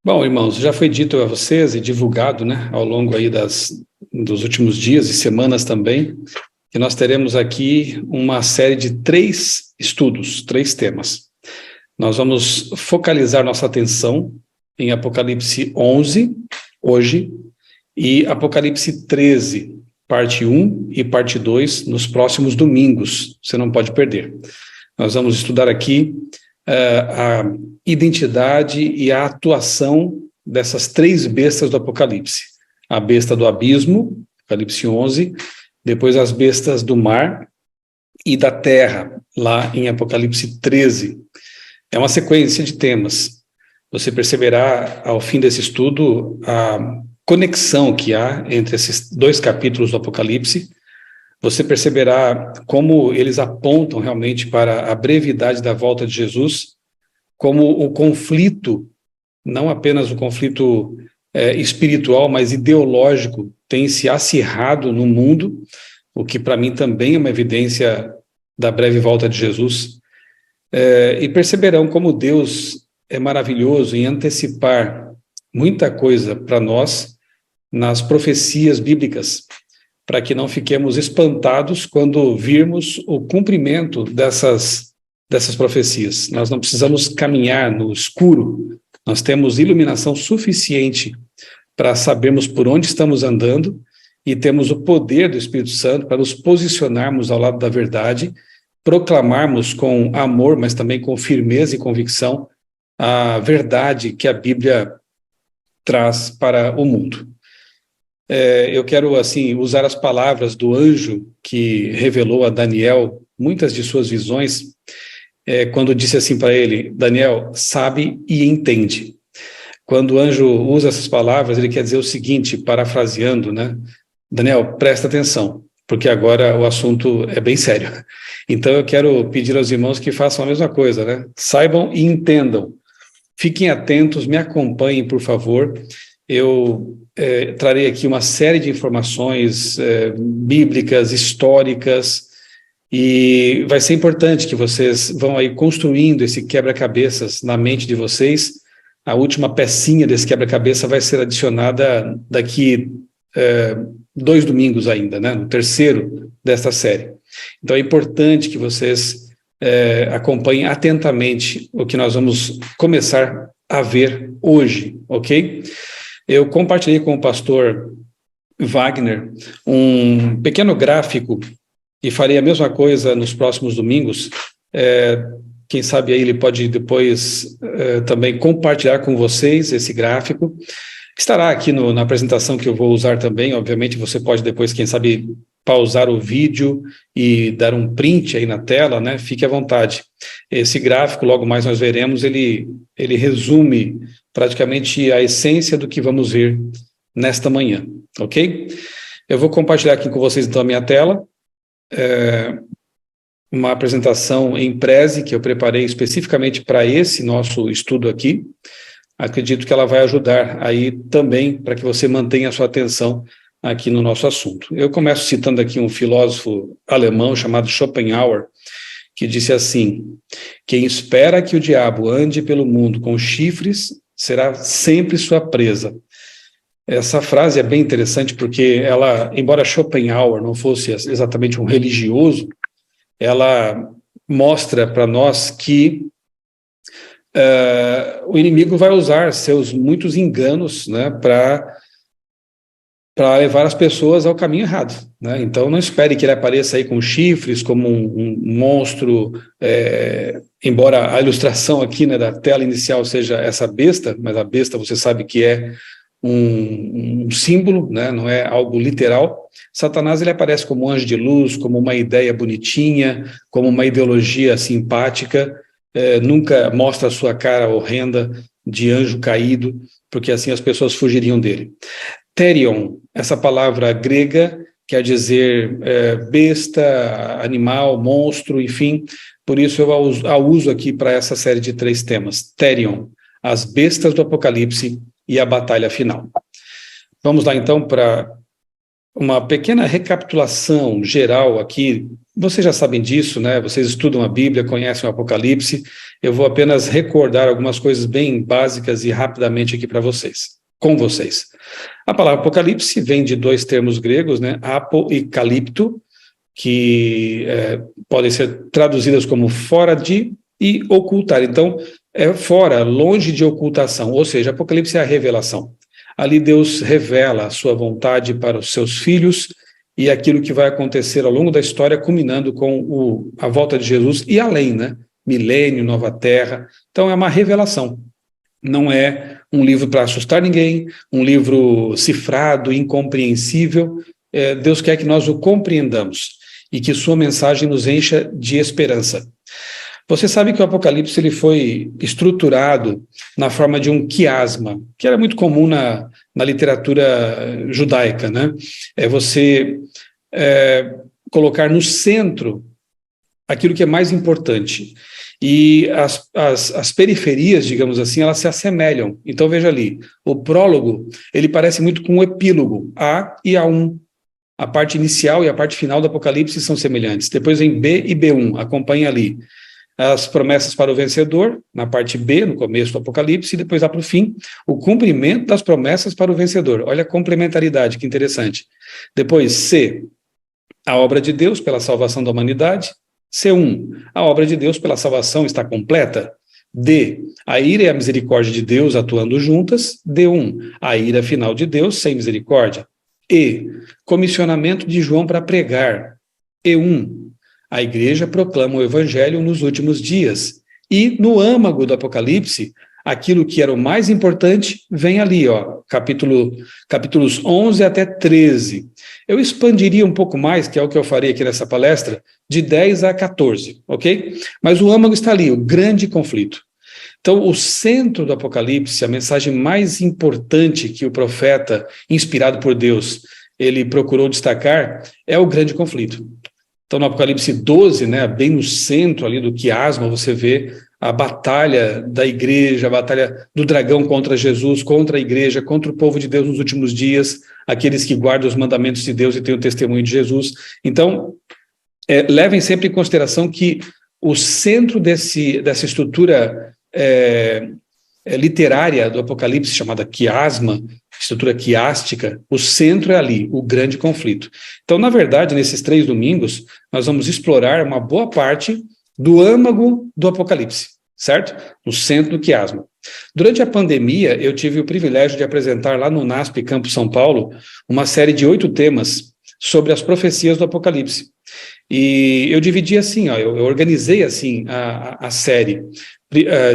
Bom, irmãos, já foi dito a vocês e divulgado, né, ao longo aí dos últimos dias e semanas também, que nós teremos aqui uma série de 3 estudos, 3 temas. Nós vamos focalizar nossa atenção em Apocalipse 11, hoje, e Apocalipse 13, parte 1 e parte 2, nos próximos domingos. Você não pode perder. Nós vamos estudar aqui a identidade e a atuação dessas 3 bestas do Apocalipse. A besta do abismo, Apocalipse 11, depois as bestas do mar e da terra, lá em Apocalipse 13. É uma sequência de temas. Você perceberá, ao fim desse estudo, a conexão que há entre esses 2 capítulos do Apocalipse. Você perceberá como eles apontam realmente para a brevidade da volta de Jesus, como o conflito, não apenas o conflito espiritual, mas ideológico, tem se acirrado no mundo, o que para mim também é uma evidência da breve volta de Jesus. E perceberão como Deus é maravilhoso em antecipar muita coisa para nós nas profecias bíblicas, para que não fiquemos espantados quando virmos o cumprimento dessas profecias. Nós não precisamos caminhar no escuro, nós temos iluminação suficiente para sabermos por onde estamos andando e temos o poder do Espírito Santo para nos posicionarmos ao lado da verdade, proclamarmos com amor, mas também com firmeza e convicção a verdade que a Bíblia traz para o mundo. Eu quero, assim, usar as palavras do anjo que revelou a Daniel muitas de suas visões, quando disse assim para ele: Daniel, sabe e entende. Quando o anjo usa essas palavras, ele quer dizer o seguinte, parafraseando, né? Daniel, presta atenção, porque agora o assunto é bem sério. Então eu quero pedir aos irmãos que façam a mesma coisa, né? Saibam e entendam. Fiquem atentos, me acompanhem, por favor. Eu trarei aqui uma série de informações bíblicas, históricas, e vai ser importante que vocês vão aí construindo esse quebra-cabeças na mente de vocês. A última pecinha desse quebra-cabeça vai ser adicionada daqui 2 domingos ainda, né? No terceiro desta série. Então é importante que vocês acompanhem atentamente o que nós vamos começar a ver hoje, ok? Eu compartilhei com o pastor Wagner um pequeno gráfico e farei a mesma coisa nos próximos domingos. Quem sabe aí ele pode depois também compartilhar com vocês esse gráfico. Estará aqui na apresentação que eu vou usar também. Obviamente você pode depois, quem sabe, pausar o vídeo e dar um print aí na tela, né? Fique à vontade. Esse gráfico, logo mais nós veremos, ele resume praticamente a essência do que vamos ver nesta manhã, ok? Eu vou compartilhar aqui com vocês então a minha tela, uma apresentação em Prezi que eu preparei especificamente para esse nosso estudo aqui. Acredito que ela vai ajudar aí também para que você mantenha a sua atenção aqui no nosso assunto. Eu começo citando aqui um filósofo alemão chamado Schopenhauer, que disse assim: quem espera que o diabo ande pelo mundo com chifres será sempre sua presa. Essa frase é bem interessante porque ela, embora Schopenhauer não fosse exatamente um religioso, ela mostra para nós que o inimigo vai usar seus muitos enganos, né, para levar as pessoas ao caminho errado, né? Então não espere que ele apareça aí com chifres, como um monstro, embora a ilustração aqui, né, da tela inicial seja essa besta, mas a besta você sabe que é um símbolo, né, não é algo literal. Satanás ele aparece como um anjo de luz, como uma ideia bonitinha, como uma ideologia simpática, nunca mostra a sua cara horrenda de anjo caído, porque assim as pessoas fugiriam dele. Therion, essa palavra grega quer dizer besta, animal, monstro, enfim, por isso eu a uso aqui para essa série de 3 temas. Therion, as bestas do Apocalipse e a batalha final. Vamos lá então para uma pequena recapitulação geral aqui vocês já sabem disso, né? Vocês estudam a Bíblia, conhecem o Apocalipse. Eu vou apenas recordar algumas coisas bem básicas e rapidamente aqui para vocês, com vocês. A palavra Apocalipse vem de dois termos gregos, né? Apo e calipto, que podem ser traduzidas como fora de e ocultar. Então, é fora, longe de ocultação, ou seja, Apocalipse é a revelação. Ali Deus revela a sua vontade para os seus filhos e aquilo que vai acontecer ao longo da história, culminando com a volta de Jesus e além, né? Milênio, nova terra. Então, é uma revelação. Não é um livro para assustar ninguém, um livro cifrado, incompreensível. Deus quer que nós o compreendamos e que sua mensagem nos encha de esperança. Você sabe que o Apocalipse ele foi estruturado na forma de um quiasma, que era muito comum na literatura judaica, né? Você colocar no centro aquilo que é mais importante. E as periferias, digamos assim, elas se assemelham. Então, veja ali, o prólogo, ele parece muito com o epílogo, A e A1. A parte inicial e a parte final do Apocalipse são semelhantes. Depois vem B e B1, acompanha ali. As promessas para o vencedor, na parte B, no começo do Apocalipse, e depois lá para o fim, o cumprimento das promessas para o vencedor. Olha a complementaridade, que interessante. Depois, C, a obra de Deus pela salvação da humanidade. C1, a obra de Deus pela salvação está completa. D, a ira e a misericórdia de Deus atuando juntas. D1, a ira final de Deus sem misericórdia. E, comissionamento de João para pregar. E1, a igreja proclama o evangelho nos últimos dias. E no âmago do Apocalipse, aquilo que era o mais importante vem ali, ó, capítulos 11 até 13. Eu expandiria um pouco mais, que é o que eu farei aqui nessa palestra, de 10 a 14, ok? Mas o âmago está ali, o grande conflito. Então, o centro do Apocalipse, a mensagem mais importante que o profeta, inspirado por Deus, ele procurou destacar, é o grande conflito. Então, no Apocalipse 12, né, bem no centro ali do quiasma, você vê a batalha da igreja, a batalha do dragão contra Jesus, contra a igreja, contra o povo de Deus nos últimos dias, aqueles que guardam os mandamentos de Deus e têm o testemunho de Jesus. Então, levem sempre em consideração que o centro dessa estrutura literária do Apocalipse, chamada quiasma, estrutura quiástica, o centro é ali, o grande conflito. Então, na verdade, nesses 3 domingos, nós vamos explorar uma boa parte do âmago do Apocalipse, certo? No centro do quiasma. Durante a pandemia, eu tive o privilégio de apresentar lá no NASP Campo São Paulo uma série de 8 temas sobre as profecias do Apocalipse. E eu dividi assim, ó, eu organizei assim a série,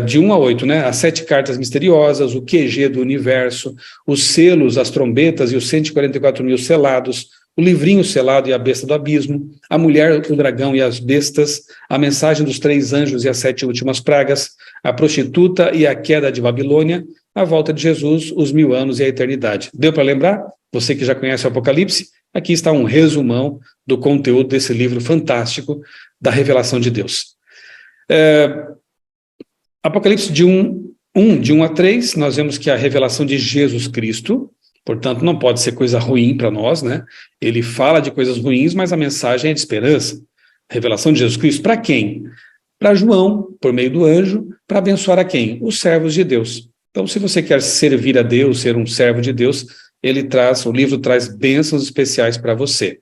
de 1 a 8, né? As 7 cartas misteriosas, o QG do universo, os selos, as trombetas e os 144.000 selados, o livrinho selado e a besta do abismo, a mulher, o dragão e as bestas, a mensagem dos 3 anjos e as 7 últimas pragas, a prostituta e a queda de Babilônia, a volta de Jesus, os 1000 anos e a eternidade. Deu para lembrar? Você que já conhece o Apocalipse, aqui está um resumão do conteúdo desse livro fantástico da revelação de Deus. Apocalipse de 1 a 3, nós vemos que a revelação de Jesus Cristo, portanto, não pode ser coisa ruim para nós, né? Ele fala de coisas ruins, mas a mensagem é de esperança. Revelação de Jesus Cristo para quem? Para João, por meio do anjo, para abençoar a quem? Os servos de Deus. Então, se você quer servir a Deus, ser um servo de Deus, o livro traz bênçãos especiais para você.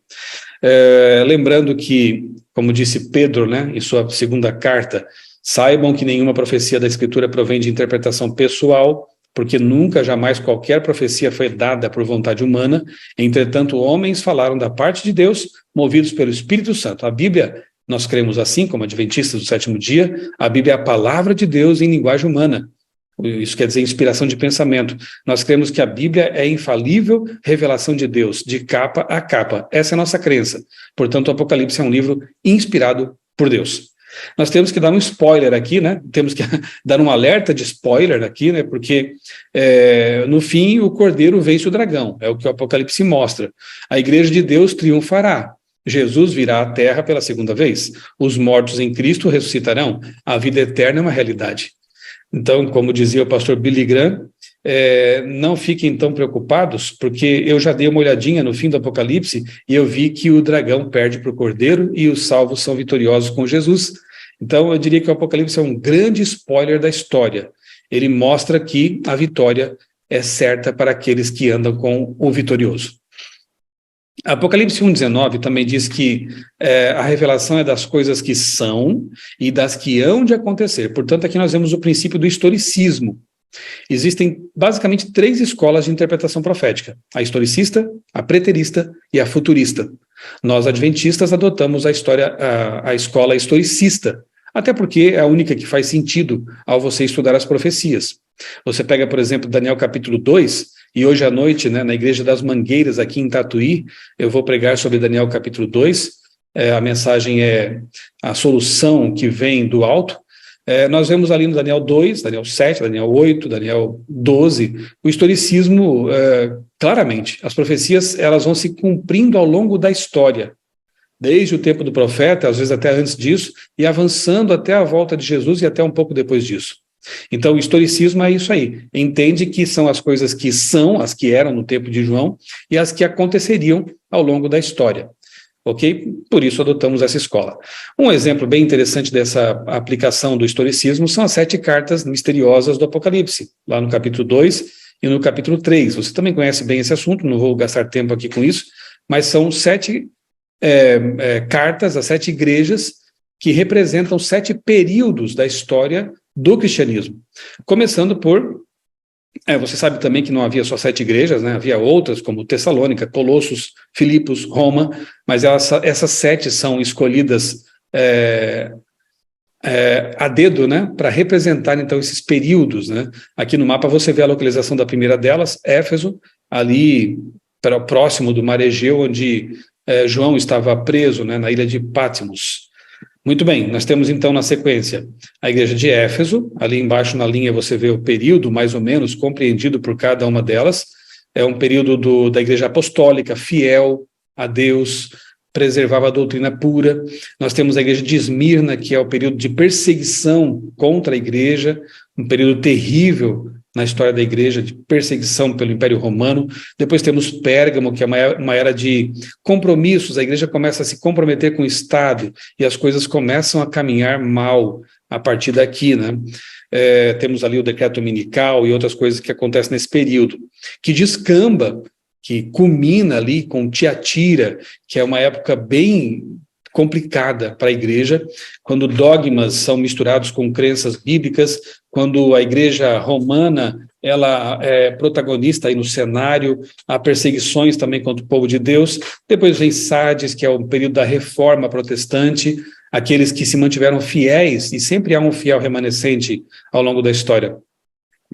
Lembrando que, como disse Pedro, né, em sua segunda carta, saibam que nenhuma profecia da Escritura provém de interpretação pessoal, porque nunca, jamais qualquer profecia foi dada por vontade humana. Entretanto, homens falaram da parte de Deus, movidos pelo Espírito Santo. A Bíblia, nós cremos assim, como adventistas do 7º dia, a Bíblia é a palavra de Deus em linguagem humana. Isso quer dizer inspiração de pensamento. Nós cremos que a Bíblia é infalível revelação de Deus, de capa a capa. Essa é a nossa crença. Portanto, o Apocalipse é um livro inspirado por Deus. Nós temos que dar um spoiler aqui, né? Temos que dar um alerta de spoiler aqui, né? Porque no fim o Cordeiro vence o dragão, é o que o Apocalipse mostra. A igreja de Deus triunfará. Jesus virá à terra pela segunda vez. Os mortos em Cristo ressuscitarão. A vida eterna é uma realidade. Então, como dizia o pastor Billy Graham, não fiquem tão preocupados, porque eu já dei uma olhadinha no fim do Apocalipse e eu vi que o dragão perde para o Cordeiro e os salvos são vitoriosos com Jesus. Então, eu diria que o Apocalipse é um grande spoiler da história. Ele mostra que a vitória é certa para aqueles que andam com o vitorioso. Apocalipse 1,19 também diz que a revelação é das coisas que são e das que hão de acontecer. Portanto, aqui nós vemos o princípio do historicismo. Existem basicamente 3 escolas de interpretação profética: a historicista, a preterista e a futurista. Nós, adventistas, adotamos a escola historicista, até porque é a única que faz sentido ao você estudar as profecias. Você pega, por exemplo, Daniel capítulo 2, e hoje à noite, né, na Igreja das Mangueiras, aqui em Tatuí, eu vou pregar sobre Daniel capítulo 2, a mensagem é a solução que vem do alto. Nós vemos ali no Daniel 2, Daniel 7, Daniel 8, Daniel 12, o historicismo, claramente, as profecias elas vão se cumprindo ao longo da história, desde o tempo do profeta, às vezes até antes disso, e avançando até a volta de Jesus e até um pouco depois disso. Então, o historicismo é isso aí, entende que são as coisas que são, as que eram no tempo de João, e as que aconteceriam ao longo da história. Ok? Por isso adotamos essa escola. Um exemplo bem interessante dessa aplicação do historicismo são as 7 cartas misteriosas do Apocalipse, lá no capítulo 2 e no capítulo 3. Você também conhece bem esse assunto, não vou gastar tempo aqui com isso, mas são 7 cartas, as 7 igrejas que representam 7 períodos da história do cristianismo. Começando por... você sabe também que não havia só 7 igrejas, né? Havia outras, como Tessalônica, Colossos, Filipos, Roma, mas essas 7 são escolhidas a dedo, né? Para representar, então, esses períodos, né? Aqui no mapa você vê a localização da primeira delas, Éfeso, ali próximo do Mar Egeu, onde João estava preso, né? Na ilha de Patmos. Muito bem, nós temos então na sequência a igreja de Éfeso, ali embaixo na linha você vê o período mais ou menos compreendido por cada uma delas, é um período da igreja apostólica, fiel a Deus, preservava a doutrina pura. Nós temos a igreja de Esmirna, que é o período de perseguição contra a igreja, um período terrível na história da igreja, de perseguição pelo Império Romano. Depois temos Pérgamo, que é uma era de compromissos, a igreja começa a se comprometer com o Estado, e as coisas começam a caminhar mal a partir daqui, né? Temos ali o decreto dominical e outras coisas que acontecem nesse período, que descamba, que culmina ali com Tiatira, que é uma época bem complicada para a igreja, quando dogmas são misturados com crenças bíblicas, quando a igreja romana ela é protagonista aí no cenário, há perseguições também contra o povo de Deus. Depois vem Sardes, que é o período da reforma protestante, aqueles que se mantiveram fiéis, e sempre há um fiel remanescente ao longo da história.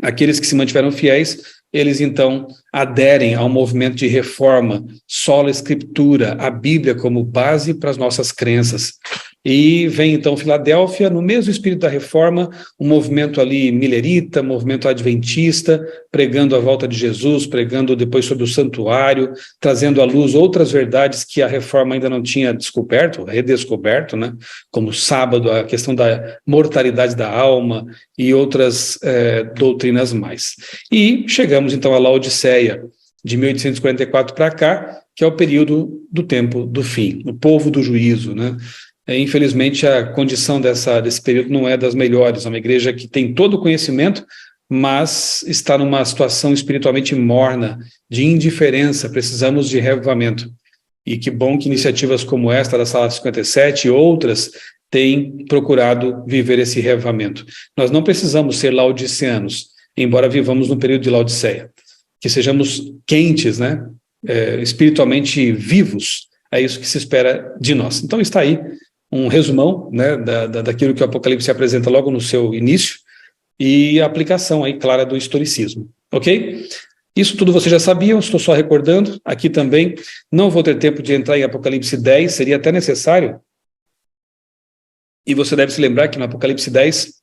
Aqueles que se mantiveram fiéis, eles então aderem ao movimento de reforma, sola escritura, a Bíblia como base para as nossas crenças. E vem então Filadélfia, no mesmo espírito da reforma, um movimento ali milerita, movimento adventista, pregando a volta de Jesus, pregando depois sobre o santuário, trazendo à luz outras verdades que a reforma ainda não tinha descoberto, redescoberto, né? Como o sábado, a questão da mortalidade da alma e outras doutrinas mais. E chegamos então à Laodiceia, de 1844 para cá, que é o período do tempo do fim, o povo do juízo, né? Infelizmente, a condição desse período não é das melhores. É uma igreja que tem todo o conhecimento, mas está numa situação espiritualmente morna, de indiferença. Precisamos de reavivamento. E que bom que iniciativas como esta da Sala 57 e outras têm procurado viver esse reavivamento. Nós não precisamos ser laodiceanos, embora vivamos no período de Laodiceia. Que sejamos quentes, né? Espiritualmente vivos. É isso que se espera de nós. Então está aí um resumão, né, daquilo que o Apocalipse apresenta logo no seu início, e a aplicação aí clara do historicismo, ok? Isso tudo você já sabia, estou só recordando. Aqui também não vou ter tempo de entrar em Apocalipse 10, seria até necessário, e você deve se lembrar que no Apocalipse 10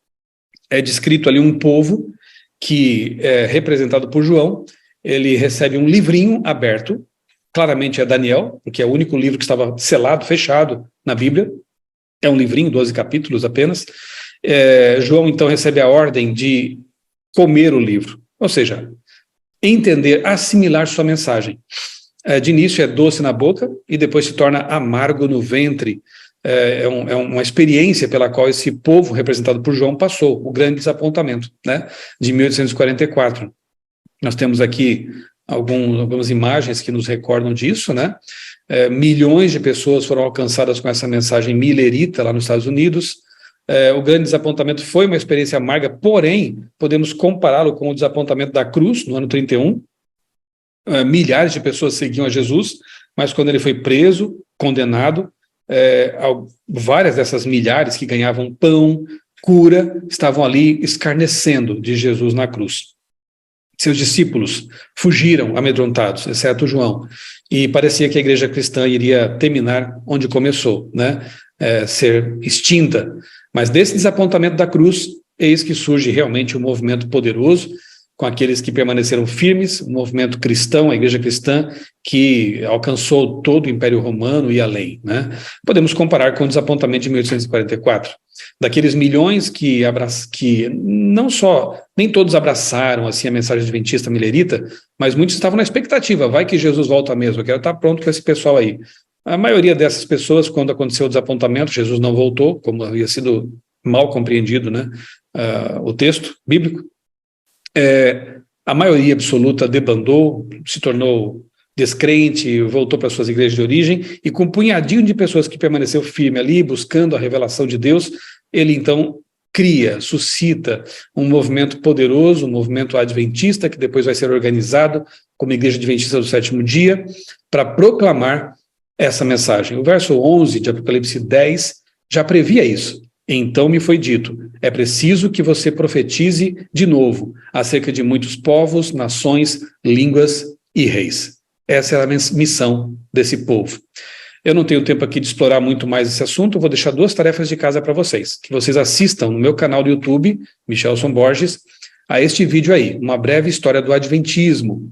é descrito ali um povo que é representado por João. Ele recebe um livrinho aberto, claramente é Daniel, porque é o único livro que estava selado, fechado na Bíblia. É um livrinho, 12 capítulos apenas. João, então, recebe a ordem de comer o livro. Ou seja, entender, assimilar sua mensagem. De início é doce na boca e depois se torna amargo no ventre. É uma experiência pela qual esse povo, representado por João, passou, o grande desapontamento, né, de 1844. Nós temos aqui algumas imagens que nos recordam disso, né? Milhões de pessoas foram alcançadas com essa mensagem milerita lá nos Estados Unidos. O grande desapontamento foi uma experiência amarga, porém, podemos compará-lo com o desapontamento da cruz, no ano 31. Milhares de pessoas seguiam a Jesus, mas quando ele foi preso, condenado, várias dessas milhares que ganhavam pão, cura, estavam ali escarnecendo de Jesus na cruz. Seus discípulos fugiram amedrontados, exceto João, e parecia que a igreja cristã iria terminar onde começou, né? Ser extinta. Mas desse desapontamento da cruz, eis que surge realmente um movimento poderoso, com aqueles que permaneceram firmes, um movimento cristão, a igreja cristã, que alcançou todo o Império Romano e além, né? Podemos comparar com o desapontamento de 1844. Daqueles milhões que não só, nem todos abraçaram assim a mensagem adventista milerita, mas muitos estavam na expectativa, vai que Jesus volta mesmo, eu quero estar pronto com esse pessoal aí. A maioria dessas pessoas, quando aconteceu o desapontamento, Jesus não voltou, como havia sido mal compreendido, né, o texto bíblico. A maioria absoluta debandou, se tornou descrente, voltou para suas igrejas de origem, e com um punhadinho de pessoas que permaneceu firme ali, buscando a revelação de Deus, ele então suscita um movimento poderoso, um movimento adventista, que depois vai ser organizado como Igreja Adventista do Sétimo Dia, para proclamar essa mensagem. O verso 11 de Apocalipse 10 já previa isso. Então me foi dito, é preciso que você profetize de novo acerca de muitos povos, nações, línguas e reis. Essa é a missão desse povo. Eu não tenho tempo aqui de explorar muito mais esse assunto, vou deixar 2 tarefas de casa para vocês, que vocês assistam no meu canal do YouTube, Michelson Borges, a este vídeo aí, uma breve história do Adventismo.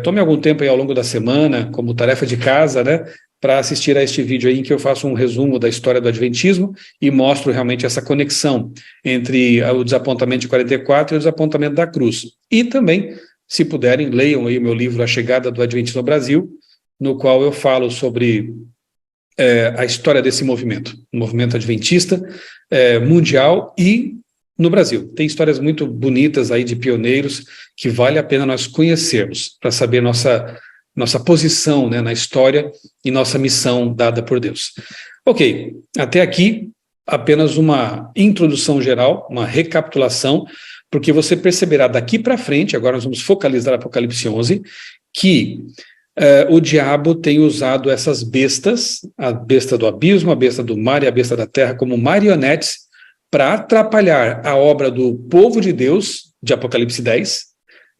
Tome algum tempo aí ao longo da semana, como tarefa de casa, né, para assistir a este vídeo aí em que eu faço um resumo da história do Adventismo e mostro realmente essa conexão entre o desapontamento de 44 e o desapontamento da cruz. E também, se puderem, leiam aí o meu livro A Chegada do Adventismo ao Brasil, no qual eu falo sobre a história desse movimento, o movimento adventista mundial e no Brasil. Tem histórias muito bonitas aí de pioneiros que vale a pena nós conhecermos para saber nossa posição, né, na história e nossa missão dada por Deus. Ok, até aqui apenas uma introdução geral, uma recapitulação, porque você perceberá daqui para frente, agora nós vamos focalizar Apocalipse 11, que o diabo tem usado essas bestas, a besta do abismo, a besta do mar e a besta da terra, como marionetes para atrapalhar a obra do povo de Deus, de Apocalipse 10,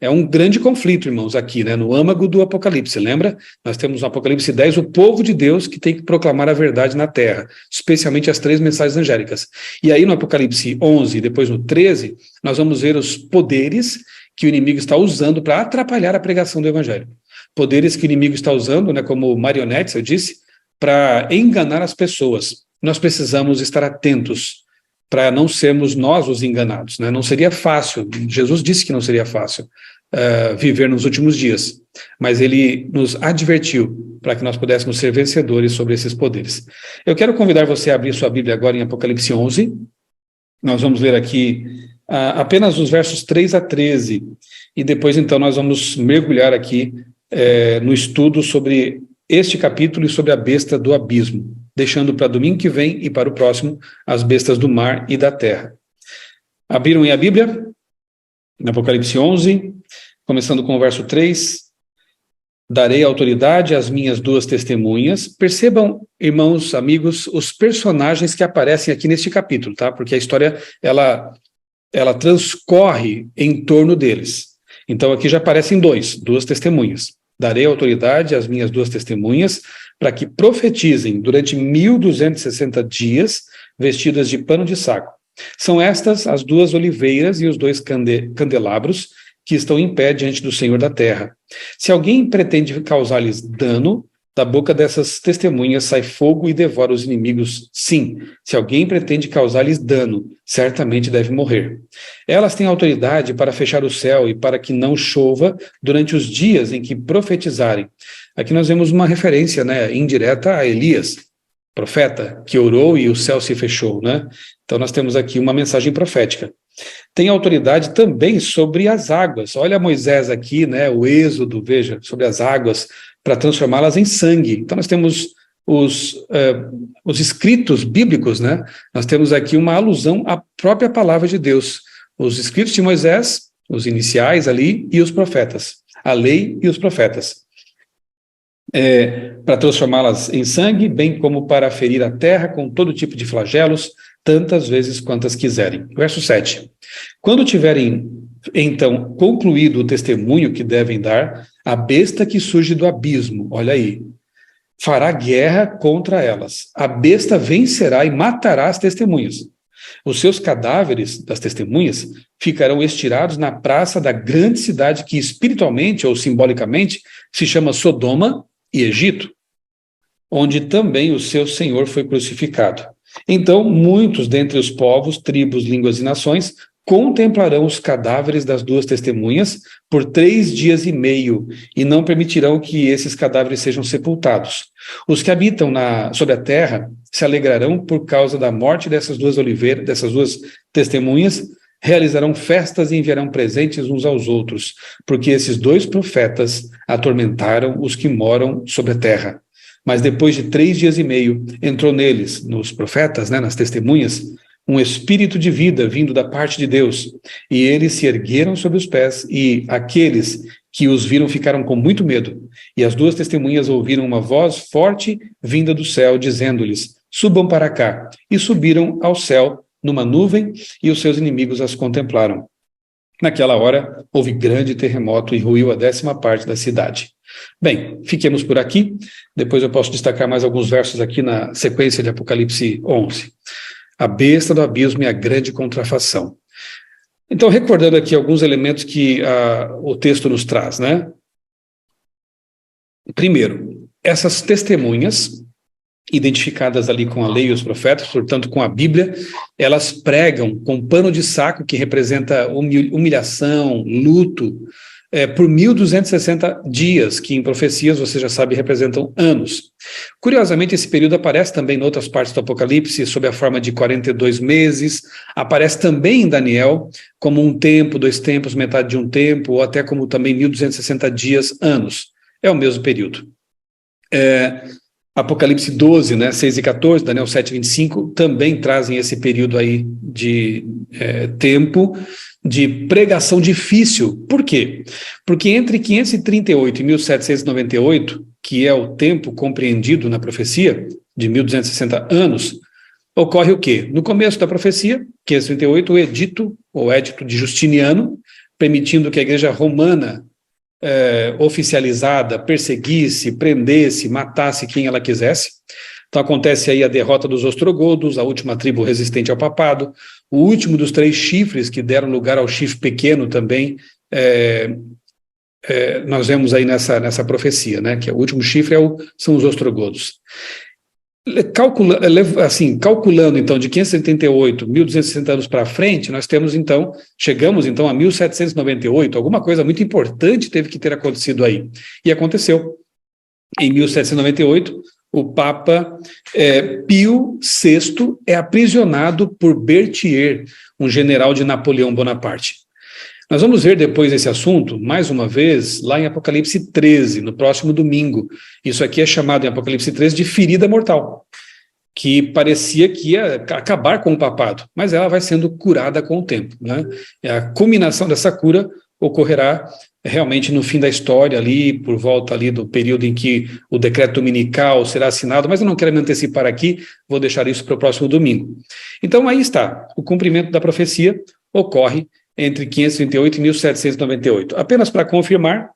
É um grande conflito, irmãos, aqui, né, no âmago do Apocalipse. Lembra? Nós temos no Apocalipse 10 o povo de Deus que tem que proclamar a verdade na terra, especialmente as 3 mensagens angélicas. E aí no Apocalipse 11 e depois no 13, nós vamos ver os poderes que o inimigo está usando para atrapalhar a pregação do evangelho. Poderes que o inimigo está usando, né, como marionetes, eu disse, para enganar as pessoas. Nós precisamos estar atentos para não sermos nós os enganados, né? Não seria fácil, Jesus disse que não seria fácil viver nos últimos dias, mas ele nos advertiu para que nós pudéssemos ser vencedores sobre esses poderes. Eu quero convidar você a abrir sua Bíblia agora em Apocalipse 11, nós vamos ler aqui apenas os versos 3 a 13, e depois então nós vamos mergulhar aqui no estudo sobre este capítulo e sobre a besta do abismo, deixando para domingo que vem e para o próximo as bestas do mar e da terra. Abriram aí a Bíblia? No Apocalipse 11, começando com o verso 3, darei autoridade às minhas 2 testemunhas. Percebam, irmãos, amigos, os personagens que aparecem aqui neste capítulo, tá? Porque a história, ela transcorre em torno deles. Então aqui já aparecem 2 testemunhas. Darei autoridade às minhas 2 testemunhas para que profetizem durante 1260 dias, vestidas de pano de saco. São estas as 2 oliveiras e os 2 candelabros que estão em pé diante do Senhor da terra. Se alguém pretende causar-lhes dano, Da boca dessas testemunhas sai fogo e devora os inimigos. Sim, se alguém pretende causar-lhes dano, certamente deve morrer. Elas têm autoridade para fechar o céu e para que não chova durante os dias em que profetizarem. Aqui nós vemos uma referência, né, indireta a Elias, profeta, que orou e o céu se fechou, né? Então nós temos aqui uma mensagem profética. Tem autoridade também sobre as águas. Olha Moisés aqui, né, o Êxodo, veja, sobre as águas, para transformá-las em sangue. Então nós temos os escritos bíblicos, né? Nós temos aqui uma alusão à própria palavra de Deus. Os escritos de Moisés, os iniciais ali, e os profetas. A lei e os profetas. Para transformá-las em sangue, bem como para ferir a terra com todo tipo de flagelos, tantas vezes quantas quiserem. Verso 7. Quando tiverem, então, concluído o testemunho que devem dar, a besta que surge do abismo, olha aí, fará guerra contra elas. A besta vencerá e matará as testemunhas. Os seus cadáveres, das testemunhas, ficarão estirados na praça da grande cidade que espiritualmente ou simbolicamente se chama Sodoma e Egito, onde também o seu Senhor foi crucificado. Então, muitos dentre os povos, tribos, línguas e nações contemplarão os cadáveres das duas testemunhas por 3 dias e meio, e não permitirão que esses cadáveres sejam sepultados. Os que habitam sobre a terra se alegrarão por causa da morte dessas duas testemunhas, realizarão festas e enviarão presentes uns aos outros, porque esses 2 profetas atormentaram os que moram sobre a terra. Mas depois de 3 dias e meio, entrou neles, nos profetas, né, nas testemunhas, um espírito de vida vindo da parte de Deus, e eles se ergueram sobre os pés, e aqueles que os viram ficaram com muito medo. E as 2 testemunhas ouviram uma voz forte vinda do céu, dizendo-lhes: subam para cá. E subiram ao céu numa nuvem, e os seus inimigos as contemplaram. Naquela hora, houve grande terremoto e ruiu a 10ª parte da cidade. Bem, fiquemos por aqui. Depois eu posso destacar mais alguns versos aqui na sequência de Apocalipse 11. A besta do abismo e a grande contrafação. Então, recordando aqui alguns elementos que o texto nos traz, né? Primeiro, essas testemunhas, identificadas ali com a lei e os profetas, portanto com a Bíblia, elas pregam com pano de saco, que representa humilhação, luto, por 1.260 dias, que em profecias, você já sabe, representam anos. Curiosamente, esse período aparece também em outras partes do Apocalipse, sob a forma de 42 meses, aparece também em Daniel, como um tempo, 2 tempos, metade de um tempo, ou até como também 1.260 dias, anos. É o mesmo período. Apocalipse 12, né, 6 e 14, Daniel 7, 25, também trazem esse período aí de tempo, de pregação difícil. Por quê? Porque entre 538 e 1798, que é o tempo compreendido na profecia, de 1.260 anos, ocorre o quê? No começo da profecia, 538, o edito, ou édito de Justiniano, permitindo que a igreja romana oficializada perseguisse, prendesse, matasse quem ela quisesse. Então acontece aí a derrota dos ostrogodos, a última tribo resistente ao papado, o último dos 3 chifres que deram lugar ao chifre pequeno também, nós vemos aí nessa profecia, né, que o último chifre são os ostrogodos. Calculando então de 578, 1.260 anos para frente, nós chegamos então a 1798, alguma coisa muito importante teve que ter acontecido aí. E aconteceu. Em 1798, o Papa Pio VI é aprisionado por Berthier, um general de Napoleão Bonaparte. Nós vamos ver depois esse assunto, mais uma vez, lá em Apocalipse 13, no próximo domingo. Isso aqui é chamado em Apocalipse 13 de ferida mortal, que parecia que ia acabar com o papado, mas ela vai sendo curada com o tempo, né? A culminação dessa cura ocorrerá realmente no fim da história, ali, por volta ali do período em que o decreto dominical será assinado, mas eu não quero me antecipar aqui, vou deixar isso para o próximo domingo. Então aí está, o cumprimento da profecia ocorre entre 538 e 1798. Apenas para confirmar,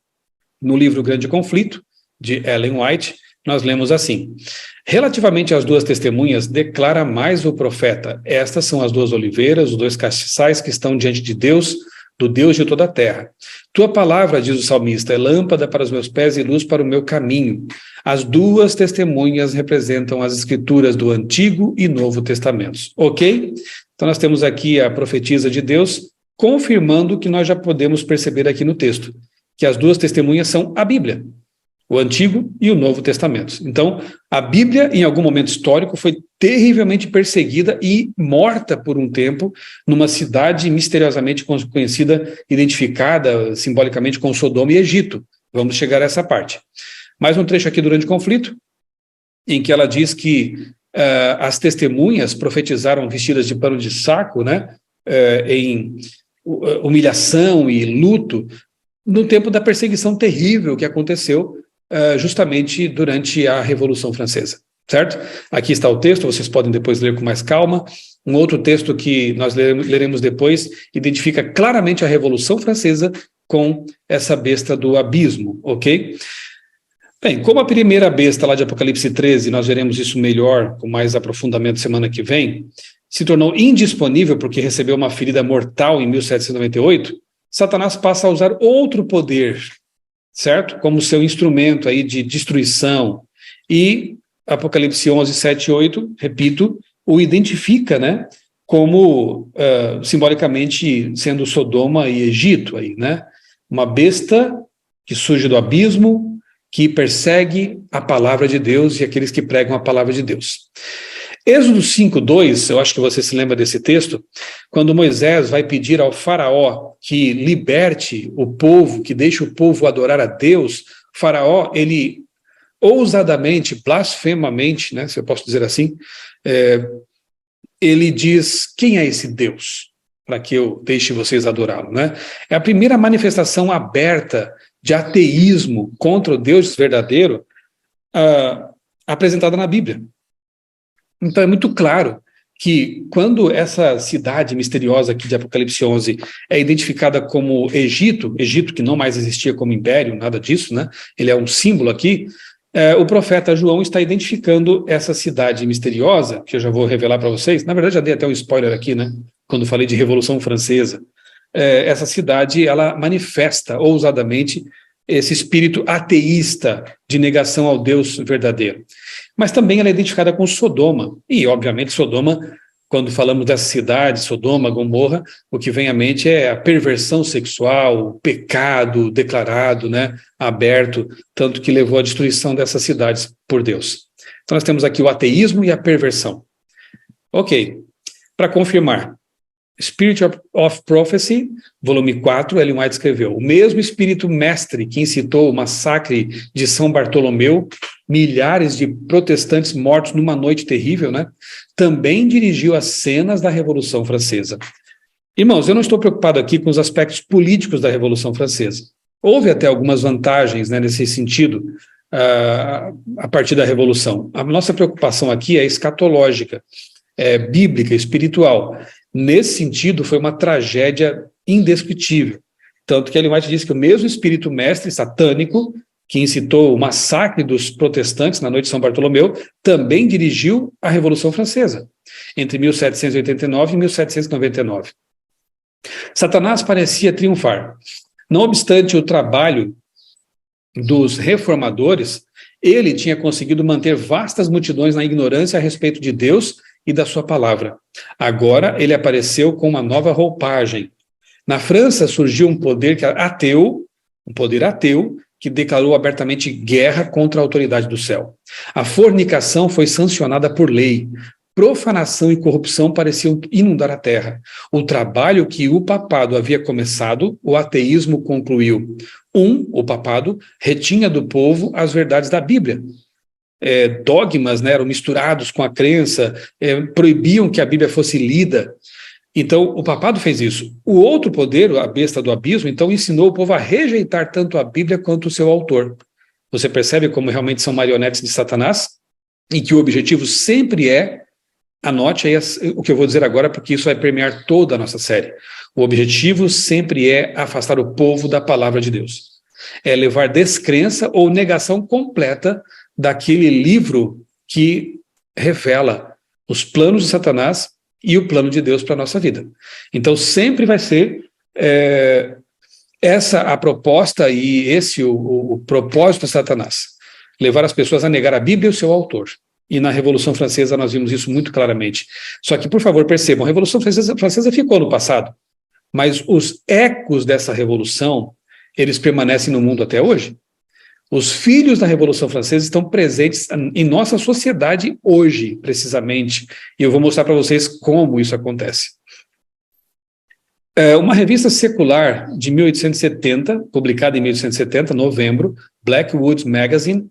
no livro Grande Conflito, de Ellen White, nós lemos assim: relativamente às 2 testemunhas, declara mais o profeta: estas são as 2 oliveiras, os 2 castiçais que estão diante de Deus, do Deus de toda a terra. Tua palavra, diz o salmista, é lâmpada para os meus pés e luz para o meu caminho. As duas testemunhas representam as escrituras do Antigo e Novo Testamentos. Ok? Então nós temos aqui a profetisa de Deus confirmando o que nós já podemos perceber aqui no texto, que as duas testemunhas são a Bíblia, o Antigo e o Novo Testamento. Então, a Bíblia, em algum momento histórico, foi terrivelmente perseguida e morta por um tempo numa cidade misteriosamente conhecida, identificada simbolicamente com Sodoma e Egito. Vamos chegar a essa parte. Mais um trecho aqui durante o conflito, em que ela diz que as testemunhas profetizaram vestidas de pano de saco, né, em humilhação e luto, no tempo da perseguição terrível que aconteceu justamente durante a Revolução Francesa, certo? Aqui está o texto, vocês podem depois ler com mais calma. Um outro texto que nós leremos depois identifica claramente a Revolução Francesa com essa besta do abismo, ok? Bem, como a primeira besta lá de Apocalipse 13, nós veremos isso melhor, com mais aprofundamento semana que vem, se tornou indisponível porque recebeu uma ferida mortal em 1798, Satanás passa a usar outro poder, certo? Como seu instrumento aí de destruição. E Apocalipse 11, 7 e 8, repito, o identifica, né, como simbolicamente sendo Sodoma e Egito aí, né? Uma besta que surge do abismo, que persegue a palavra de Deus e aqueles que pregam a palavra de Deus. Êxodo 5:2, eu acho que você se lembra desse texto, quando Moisés vai pedir ao faraó que liberte o povo, que deixe o povo adorar a Deus, faraó, ele ousadamente, blasfemamente, né, se eu posso dizer assim, ele diz, quem é esse Deus? Para que eu deixe vocês adorá-lo, né? É a primeira manifestação aberta de ateísmo contra o Deus verdadeiro apresentada na Bíblia. Então é muito claro que quando essa cidade misteriosa aqui de Apocalipse 11 é identificada como Egito, Egito que não mais existia como império, nada disso, né? Ele é um símbolo aqui, o profeta João está identificando essa cidade misteriosa, que eu já vou revelar para vocês, na verdade já dei até um spoiler aqui, né? Quando falei de Revolução Francesa. Essa cidade, ela manifesta ousadamente esse espírito ateísta de negação ao Deus verdadeiro. Mas também ela é identificada com Sodoma. E, obviamente, Sodoma, quando falamos dessa cidade, Sodoma, Gomorra, o que vem à mente é a perversão sexual, o pecado declarado, né, aberto, tanto que levou à destruição dessas cidades por Deus. Então nós temos aqui o ateísmo e a perversão. Ok, para confirmar, Spirit of Prophecy, volume 4, Ellen White escreveu, o mesmo espírito mestre que incitou o massacre de São Bartolomeu, milhares de protestantes mortos numa noite terrível, né, também dirigiu as cenas da Revolução Francesa. Irmãos, eu não estou preocupado aqui com os aspectos políticos da Revolução Francesa. Houve até algumas vantagens, né, nesse sentido, a partir da Revolução. A nossa preocupação aqui é escatológica, bíblica, espiritual. Nesse sentido, foi uma tragédia indescritível. Tanto que Ellen White diz que o mesmo espírito mestre satânico, que incitou o massacre dos protestantes na noite de São Bartolomeu, também dirigiu a Revolução Francesa, entre 1789 e 1799. Satanás parecia triunfar. Não obstante o trabalho dos reformadores, ele tinha conseguido manter vastas multidões na ignorância a respeito de Deus e da sua palavra. Agora ele apareceu com uma nova roupagem. Na França surgiu um poder ateu, que declarou abertamente guerra contra a autoridade do céu. A fornicação foi sancionada por lei. Profanação e corrupção pareciam inundar a terra. O trabalho que o papado havia começado, o ateísmo concluiu. O papado, retinha do povo as verdades da Bíblia. Dogmas, né, eram misturados com a crença, proibiam que a Bíblia fosse lida. Então, o papado fez isso. O outro poder, a besta do abismo, então ensinou o povo a rejeitar tanto a Bíblia quanto o seu autor. Você percebe como realmente são marionetes de Satanás? E que o objetivo sempre anote aí o que eu vou dizer agora, porque isso vai permear toda a nossa série. O objetivo sempre é afastar o povo da palavra de Deus. É levar descrença ou negação completa daquele livro que revela os planos de Satanás e o plano de Deus para a nossa vida. Então sempre vai ser essa a proposta e esse o propósito de Satanás, levar as pessoas a negar a Bíblia e o seu autor. E na Revolução Francesa nós vimos isso muito claramente. Só que, por favor, percebam, a Revolução Francesa ficou no passado, mas os ecos dessa revolução, eles permanecem no mundo até hoje. Os filhos da Revolução Francesa estão presentes em nossa sociedade hoje, precisamente, e eu vou mostrar para vocês como isso acontece. Uma revista secular de 1870, publicada em 1870, novembro, Blackwood Magazine,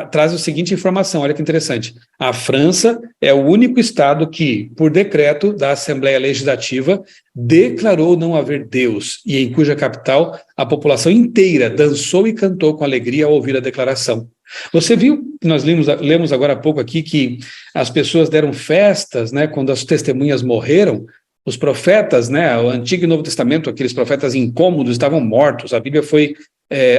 traz a seguinte informação, olha que interessante. A França é o único estado que, por decreto da Assembleia Legislativa, declarou não haver Deus, e em cuja capital a população inteira dançou e cantou com alegria ao ouvir a declaração. Você viu, nós lemos agora há pouco aqui, que as pessoas deram festas, né, quando as testemunhas morreram. Os profetas, né, o Antigo e Novo Testamento, aqueles profetas incômodos estavam mortos, a Bíblia foi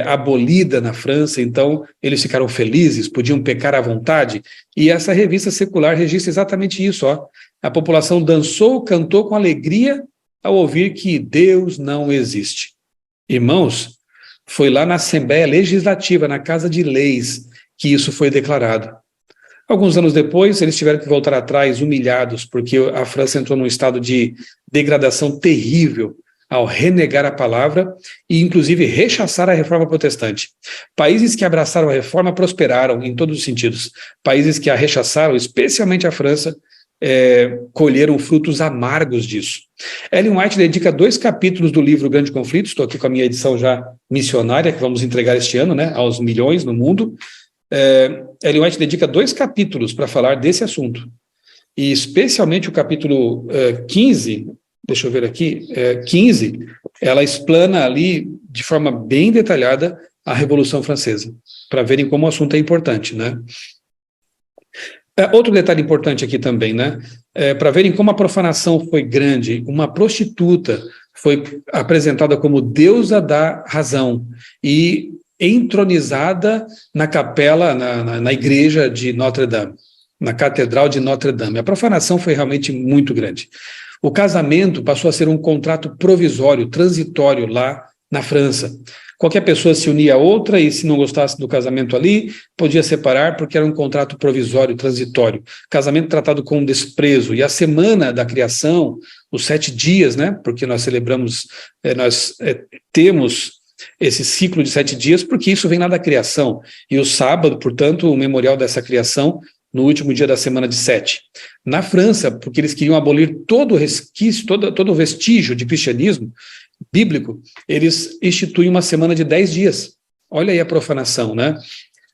abolida na França, então eles ficaram felizes, podiam pecar à vontade, e essa revista secular registra exatamente isso, ó. A população dançou, cantou com alegria ao ouvir que Deus não existe. Irmãos, foi lá na Assembleia Legislativa, na Casa de Leis, que isso foi declarado. Alguns anos depois, eles tiveram que voltar atrás, humilhados, porque a França entrou num estado de degradação terrível ao renegar a palavra e, inclusive, rechaçar a reforma protestante. Países que abraçaram a reforma prosperaram em todos os sentidos. Países que a rechaçaram, especialmente a França, colheram frutos amargos disso. Ellen White dedica 2 capítulos do livro Grande Conflito, estou aqui com a minha edição já missionária, que vamos entregar este ano, né, aos milhões no mundo. Ellen White dedica 2 capítulos para falar desse assunto, e especialmente o capítulo 15, deixa eu ver aqui, 15, ela explana ali de forma bem detalhada a Revolução Francesa, para verem como o assunto é importante, né? Outro detalhe importante aqui também, né? Para verem como a profanação foi grande, uma prostituta foi apresentada como deusa da razão e entronizada na capela, na igreja de Notre Dame, na Catedral de Notre Dame. A profanação foi realmente muito grande. O casamento passou a ser um contrato provisório, transitório lá na França. Qualquer pessoa se unia a outra e, se não gostasse do casamento ali, podia separar porque era um contrato provisório, transitório. Casamento tratado com desprezo. E a semana da criação, os 7 dias, né? Porque nós celebramos, temos esse ciclo de 7 dias, porque isso vem lá da criação. E o sábado, portanto, o memorial dessa criação, no último dia da semana de 7. Na França, porque eles queriam abolir todo o resquício, todo o vestígio de cristianismo bíblico, eles instituem uma semana de 10 dias. Olha aí a profanação, né?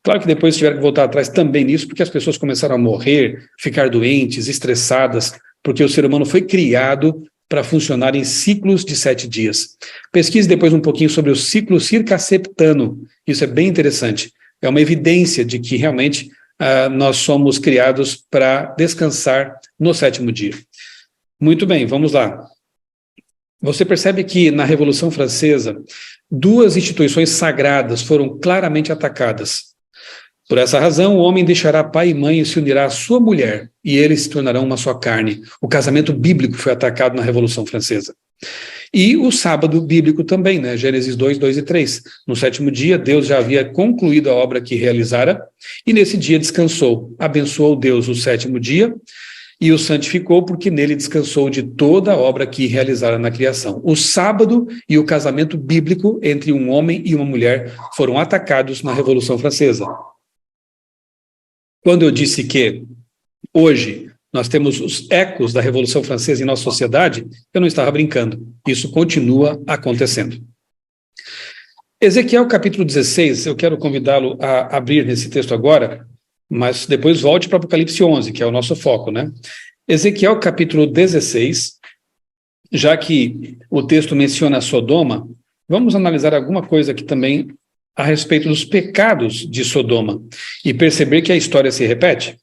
Claro que depois tiveram que voltar atrás também nisso, porque as pessoas começaram a morrer, ficar doentes, estressadas, porque o ser humano foi criado para funcionar em ciclos de 7 dias. Pesquise depois um pouquinho sobre o ciclo circasseptano. Isso é bem interessante. É uma evidência de que realmente nós somos criados para descansar no 7º dia. Muito bem, vamos lá. Você percebe que na Revolução Francesa, 2 instituições sagradas foram claramente atacadas. Por essa razão, o homem deixará pai e mãe e se unirá à sua mulher, e eles se tornarão uma só carne. O casamento bíblico foi atacado na Revolução Francesa. E o sábado bíblico também, né? Gênesis 2, 2 e 3. No 7º dia, Deus já havia concluído a obra que realizara, e nesse dia descansou. Abençoou Deus o 7º dia, e o santificou, porque nele descansou de toda a obra que realizara na criação. O sábado e o casamento bíblico entre um homem e uma mulher foram atacados na Revolução Francesa. Quando eu disse que hoje nós temos os ecos da Revolução Francesa em nossa sociedade, eu não estava brincando. Isso continua acontecendo. Ezequiel capítulo 16, eu quero convidá-lo a abrir nesse texto agora, mas depois volte para Apocalipse 11, que é o nosso foco, né? Ezequiel capítulo 16, já que o texto menciona Sodoma, vamos analisar alguma coisa aqui também a respeito dos pecados de Sodoma e perceber que a história se repete.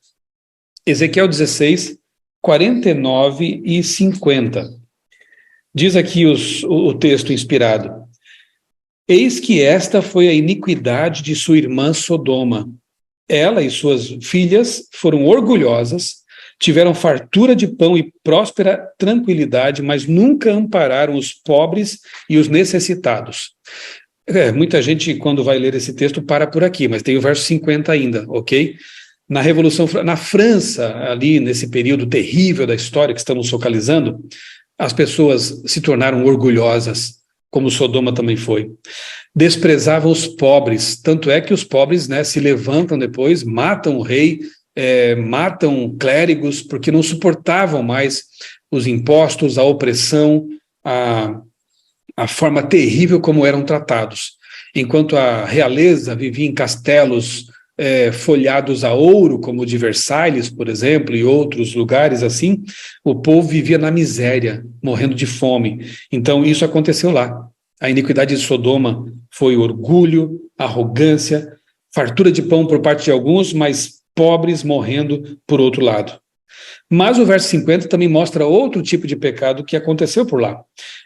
Ezequiel 16, 49 e 50. Diz aqui o texto inspirado: Eis que esta foi a iniquidade de sua irmã Sodoma. Ela e suas filhas foram orgulhosas, Tiveram fartura de pão e próspera tranquilidade, mas nunca ampararam os pobres e os necessitados. Muita gente, quando vai ler esse texto, para por aqui, mas tem o verso 50 ainda, ok? Na França, ali nesse período terrível da história que estamos focalizando, as pessoas se tornaram orgulhosas, como Sodoma também foi. Desprezavam os pobres, tanto é que os pobres, né, se levantam depois, matam o rei, matam clérigos, porque não suportavam mais os impostos, a opressão, a forma terrível como eram tratados. Enquanto a realeza vivia em castelos folhados a ouro, como o de Versalhes, por exemplo, e outros lugares assim, o povo vivia na miséria, morrendo de fome. Então, isso aconteceu lá. A iniquidade de Sodoma foi orgulho, arrogância, fartura de pão por parte de alguns, mas pobres morrendo por outro lado. Mas o verso 50 também mostra outro tipo de pecado que aconteceu por lá.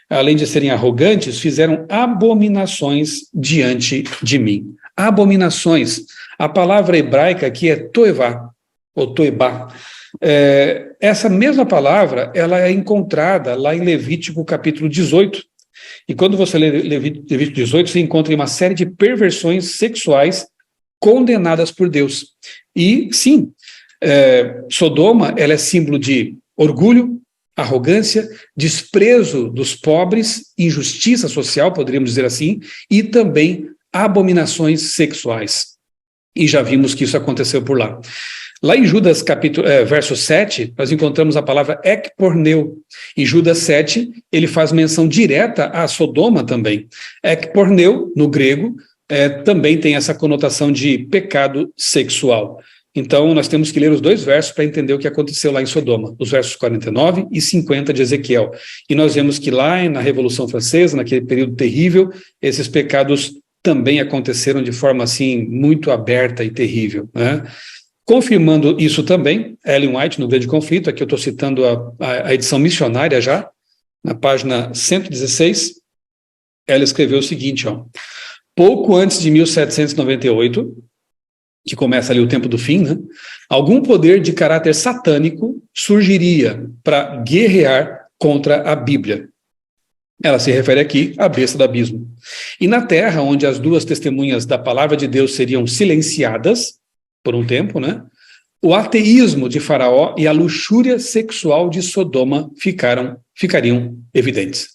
Além de serem arrogantes, fizeram abominações diante de mim. Abominações. A palavra hebraica aqui é toevá, ou toebá. Essa mesma palavra, ela é encontrada lá em Levítico capítulo 18. E quando você lê Levítico 18, você encontra uma série de perversões sexuais condenadas por Deus. E, sim, Sodoma, ela é símbolo de orgulho, arrogância, desprezo dos pobres, injustiça social, poderíamos dizer assim, e também abominações sexuais. E já vimos que isso aconteceu por lá. Lá em Judas, verso 7, nós encontramos a palavra ekporneu. Em Judas 7, ele faz menção direta a Sodoma também. Ekporneu, no grego, também tem essa conotação de pecado sexual. Então, nós temos que ler os dois versos para entender o que aconteceu lá em Sodoma, os versos 49 e 50 de Ezequiel. E nós vemos que lá na Revolução Francesa, naquele período terrível, esses pecados também aconteceram de forma assim muito aberta e terrível, né? Confirmando isso também, Ellen White, no Grande Conflito, aqui eu estou citando a edição missionária já, na página 116, ela escreveu o seguinte, ó: pouco antes de 1798, que começa ali o tempo do fim, né, algum poder de caráter satânico surgiria para guerrear contra a Bíblia. Ela se refere aqui à besta do abismo. E na terra, onde as duas testemunhas da palavra de Deus seriam silenciadas, por um tempo, né, o ateísmo de Faraó e a luxúria sexual de Sodoma ficariam evidentes.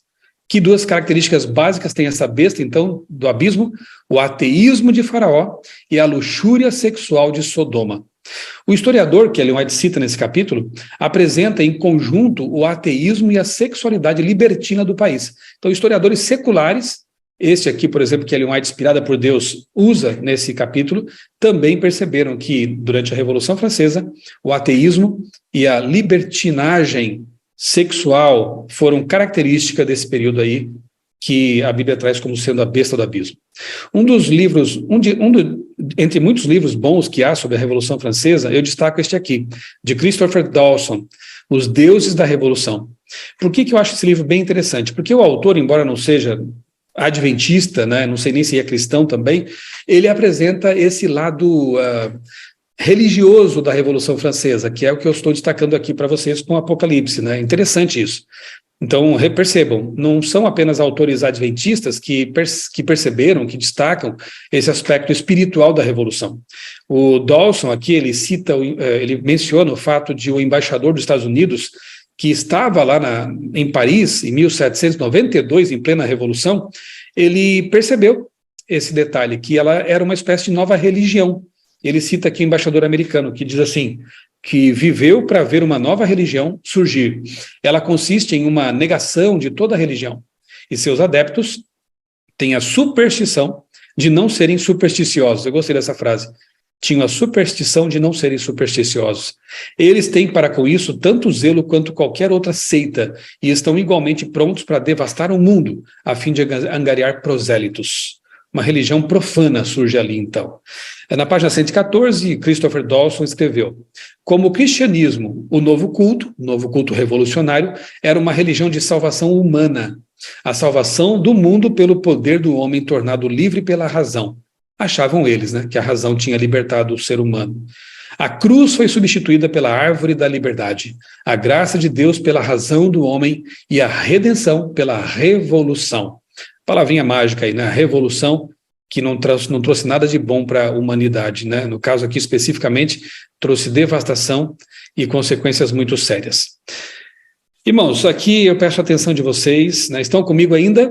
Que duas características básicas tem essa besta, então, do abismo? O ateísmo de Faraó e a luxúria sexual de Sodoma. O historiador, que Ellen White cita nesse capítulo, apresenta em conjunto o ateísmo e a sexualidade libertina do país. Então, historiadores seculares, este aqui, por exemplo, que Ellen White, inspirada por Deus, usa nesse capítulo, também perceberam que, durante a Revolução Francesa, o ateísmo e a libertinagem sexual foram características desse período aí, que a Bíblia traz como sendo a besta do abismo. Entre muitos livros bons que há sobre a Revolução Francesa, eu destaco este aqui, de Christopher Dawson, Os Deuses da Revolução. Por que eu acho esse livro bem interessante? Porque o autor, embora não seja adventista, né, não sei nem se é cristão também, ele apresenta esse lado religioso da Revolução Francesa, que é o que eu estou destacando aqui para vocês com o Apocalipse, né? Interessante isso. Então, percebam, não são apenas autores adventistas que perceberam, que destacam esse aspecto espiritual da Revolução. O Dawson aqui, ele menciona o fato de o embaixador dos Estados Unidos, que estava lá em Paris, em 1792, em plena Revolução, ele percebeu esse detalhe, que ela era uma espécie de nova religião. Ele cita aqui o embaixador americano, que diz assim, que viveu para ver uma nova religião surgir. Ela consiste em uma negação de toda a religião. E seus adeptos têm a superstição de não serem supersticiosos. Eu gostei dessa frase. Tinham a superstição de não serem supersticiosos. Eles têm para com isso tanto zelo quanto qualquer outra seita e estão igualmente prontos para devastar o mundo, a fim de angariar prosélitos. Uma religião profana surge ali, então. Na página 114, Christopher Dawson escreveu: como o cristianismo, o novo culto revolucionário, era uma religião de salvação humana, a salvação do mundo pelo poder do homem tornado livre pela razão. Achavam eles, né, que a razão tinha libertado o ser humano. A cruz foi substituída pela árvore da liberdade, a graça de Deus pela razão do homem e a redenção pela revolução. Palavrinha mágica aí, né? Revolução, que não trouxe nada de bom para a humanidade, né? No caso aqui especificamente, trouxe devastação e consequências muito sérias. Irmãos, aqui eu peço a atenção de vocês, né? Estão comigo ainda?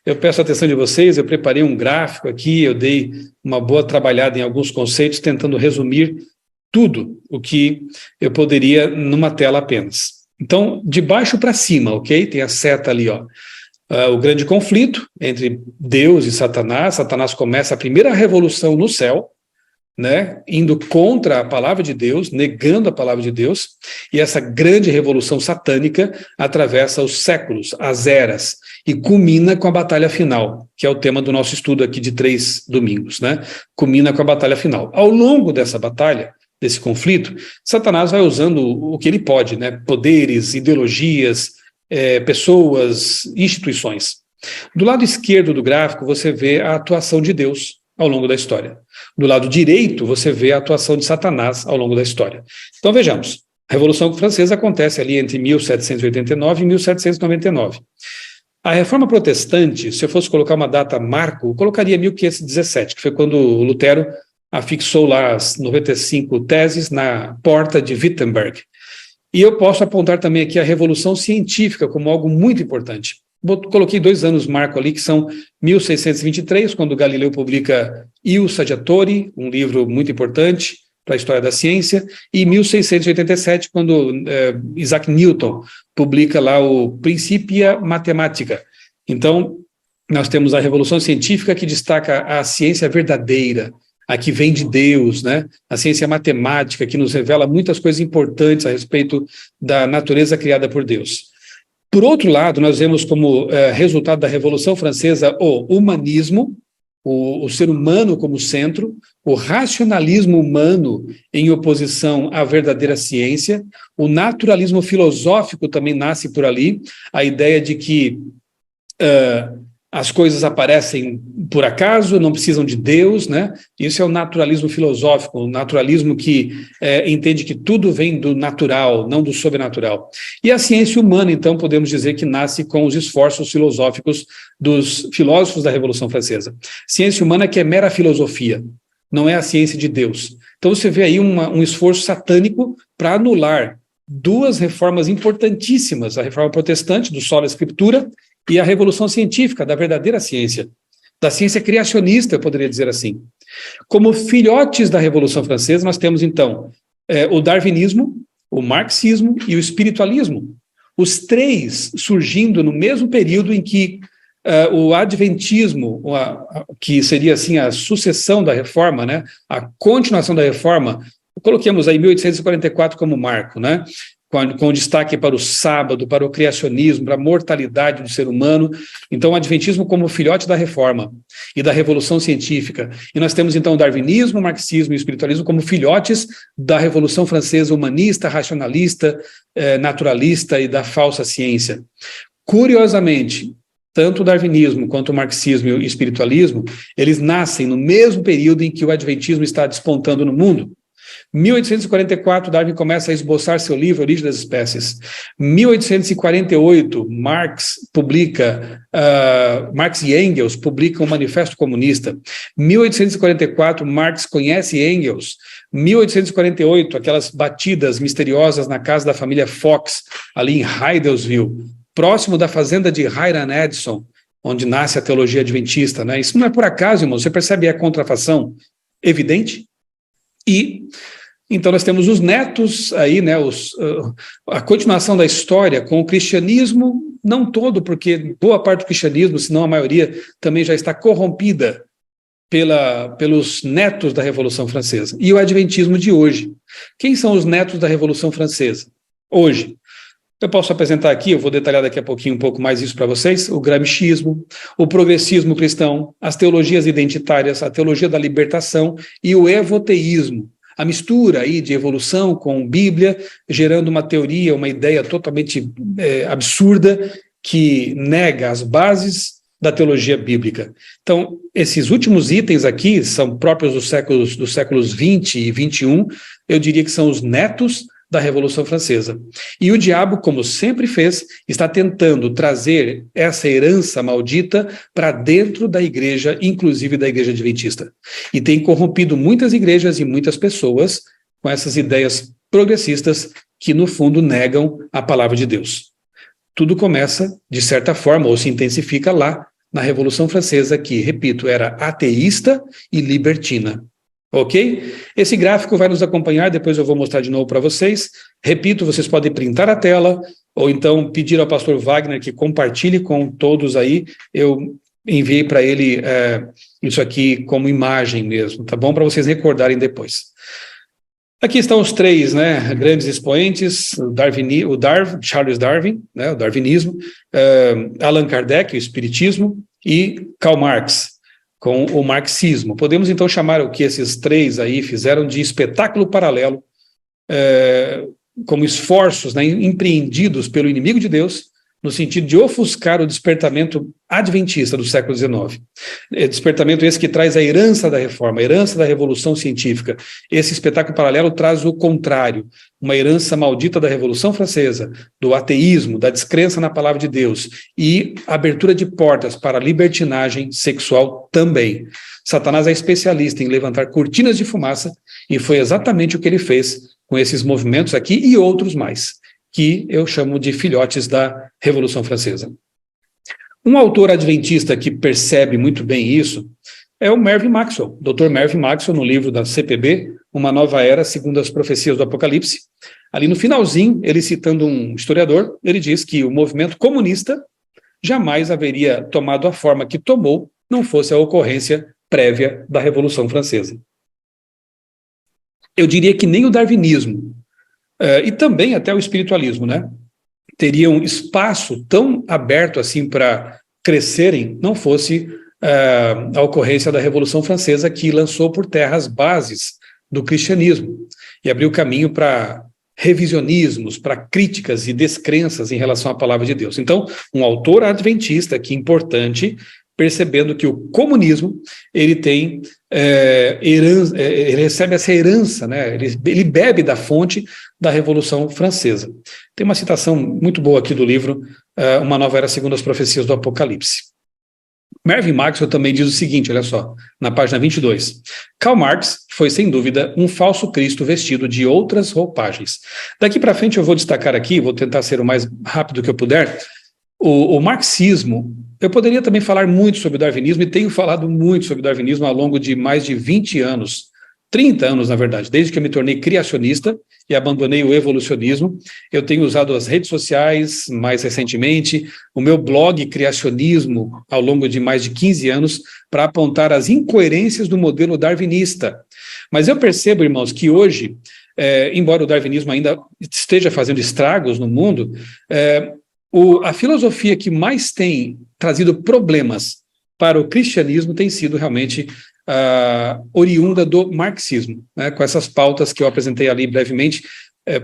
Eu peço a atenção de vocês, eu preparei um gráfico aqui, eu dei uma boa trabalhada em alguns conceitos, tentando resumir tudo o que eu poderia numa tela apenas. Então, de baixo para cima, ok? Tem a seta ali, ó. O grande conflito entre Deus e Satanás. Satanás começa a primeira revolução no céu, né, indo contra a palavra de Deus, negando a palavra de Deus, e essa grande revolução satânica atravessa os séculos, as eras, e culmina com a batalha final, que é o tema do nosso estudo aqui de 3 domingos, né? Culmina com a batalha final. Ao longo dessa batalha, desse conflito, Satanás vai usando o que ele pode, né? Poderes, ideologias, pessoas, instituições. Do lado esquerdo do gráfico, você vê a atuação de Deus ao longo da história. Do lado direito, você vê a atuação de Satanás ao longo da história. Então, vejamos. A Revolução Francesa acontece ali entre 1789 e 1799. A Reforma Protestante, se eu fosse colocar uma data marco, eu colocaria 1517, que foi quando Lutero afixou lá as 95 teses na porta de Wittenberg. E eu posso apontar também aqui a Revolução Científica como algo muito importante. Coloquei 2 anos marco ali, que são 1623, quando Galileu publica Il Saggiatore, um livro muito importante para a história da ciência, e 1687, quando Isaac Newton publica lá o Principia Mathematica. Então, nós temos a Revolução Científica, que destaca a ciência verdadeira, a que vem de Deus, né? A ciência matemática, que nos revela muitas coisas importantes a respeito da natureza criada por Deus. Por outro lado, nós vemos como resultado da Revolução Francesa o humanismo, o ser humano como centro, o racionalismo humano em oposição à verdadeira ciência, o naturalismo filosófico também nasce por ali, a ideia de que as coisas aparecem por acaso, não precisam de Deus, né? Isso é o naturalismo filosófico, o naturalismo que entende que tudo vem do natural, não do sobrenatural. E a ciência humana, então, podemos dizer que nasce com os esforços filosóficos dos filósofos da Revolução Francesa. Ciência humana que é mera filosofia, não é a ciência de Deus. Então você vê aí um esforço satânico para anular 2 reformas importantíssimas, a reforma protestante, do Sola Escritura, e a Revolução Científica, da verdadeira ciência, da ciência criacionista, eu poderia dizer assim. Como filhotes da Revolução Francesa, nós temos, então, o darwinismo, o marxismo e o espiritualismo. Os 3 surgindo no mesmo período em que o adventismo, que seria, assim, a sucessão da reforma, né, a continuação da reforma, coloquemos aí 1844 como marco, né? Com destaque para o sábado, para o criacionismo, para a mortalidade do ser humano. Então, o adventismo como filhote da reforma e da revolução científica. E nós temos, então, o darwinismo, o marxismo e o espiritualismo como filhotes da Revolução Francesa humanista, racionalista, naturalista e da falsa ciência. Curiosamente, tanto o darwinismo quanto o marxismo e o espiritualismo, eles nascem no mesmo período em que o adventismo está despontando no mundo. 1844, Darwin começa a esboçar seu livro Origem das Espécies. 1848, Marx e Engels publicam o Manifesto Comunista. 1844, Marx conhece Engels. 1848, aquelas batidas misteriosas na casa da família Fox, ali em Hydelsville, próximo da fazenda de Hiram Edson, onde nasce a teologia adventista, né? Isso não é por acaso, irmão. Você percebe a contrafação evidente? E então nós temos os netos aí, né, a continuação da história com o cristianismo, não todo, porque boa parte do cristianismo, se não a maioria, também já está corrompida pelos netos da Revolução Francesa. E o adventismo de hoje. Quem são os netos da Revolução Francesa? Hoje. Eu posso apresentar aqui, eu vou detalhar daqui a pouquinho um pouco mais isso para vocês, o gramscismo, o progressismo cristão, as teologias identitárias, a teologia da libertação e o evoteísmo. A mistura aí de evolução com Bíblia, gerando uma teoria, uma ideia totalmente absurda, que nega as bases da teologia bíblica. Então, esses últimos itens aqui são próprios dos séculos 20 e 21, eu diria que são os netos da Revolução Francesa. E o diabo, como sempre fez, está tentando trazer essa herança maldita para dentro da igreja, inclusive da igreja adventista. E tem corrompido muitas igrejas e muitas pessoas com essas ideias progressistas que, no fundo, negam a palavra de Deus. Tudo começa, de certa forma, ou se intensifica lá, na Revolução Francesa, que, repito, era ateísta e libertina. Ok? Esse gráfico vai nos acompanhar, depois eu vou mostrar de novo para vocês. Repito, vocês podem printar a tela, ou então pedir ao pastor Wagner que compartilhe com todos aí. Eu enviei para ele isso aqui como imagem mesmo, tá bom? Para vocês recordarem depois. Aqui estão os três, né, grandes expoentes, Charles Darwin, né, o darwinismo, Allan Kardec, o espiritismo, e Karl Marx, com o marxismo. Podemos então chamar o que esses três aí fizeram de espetáculo paralelo, como esforços, né, empreendidos pelo inimigo de Deus, no sentido de ofuscar o despertamento adventista do século XIX. Despertamento esse que traz a herança da reforma, a herança da revolução científica. Esse espetáculo paralelo traz o contrário, uma herança maldita da Revolução Francesa, do ateísmo, da descrença na palavra de Deus e abertura de portas para a libertinagem sexual também. Satanás é especialista em levantar cortinas de fumaça e foi exatamente o que ele fez com esses movimentos aqui e outros mais, que eu chamo de filhotes da Revolução Francesa. Um autor adventista que percebe muito bem isso é o Mervyn Maxwell, Dr. Mervyn Maxwell, no livro da CPB, Uma Nova Era, segundo as profecias do Apocalipse. Ali no finalzinho, ele citando um historiador, ele diz que o movimento comunista jamais haveria tomado a forma que tomou, não fosse a ocorrência prévia da Revolução Francesa. Eu diria que nem o darwinismo, e também até o espiritualismo, né, teriam espaço tão aberto assim para crescerem, não fosse a ocorrência da Revolução Francesa, que lançou por terra as bases do cristianismo e abriu caminho para revisionismos, para críticas e descrenças em relação à palavra de Deus. Então, um autor adventista, que importante, percebendo que o comunismo, ele tem ele recebe essa herança, né? Ele bebe da fonte da Revolução Francesa. Tem uma citação muito boa aqui do livro, Uma Nova Era segundo as profecias do Apocalipse. Mervyn Maxwell também diz o seguinte, olha só, na página 22. Karl Marx foi, sem dúvida, um falso Cristo vestido de outras roupagens. Daqui para frente eu vou destacar aqui, vou tentar ser o mais rápido que eu puder, o marxismo. Eu poderia também falar muito sobre o darwinismo, e tenho falado muito sobre o darwinismo ao longo de mais de 20 anos, 30 anos, na verdade, desde que eu me tornei criacionista e abandonei o evolucionismo. Eu tenho usado as redes sociais mais recentemente, o meu blog Criacionismo, ao longo de mais de 15 anos, para apontar as incoerências do modelo darwinista. Mas eu percebo, irmãos, que hoje, embora o darwinismo ainda esteja fazendo estragos no mundo, a filosofia que mais tem trazido problemas para o cristianismo tem sido realmente oriunda do marxismo, né, com essas pautas que eu apresentei ali brevemente,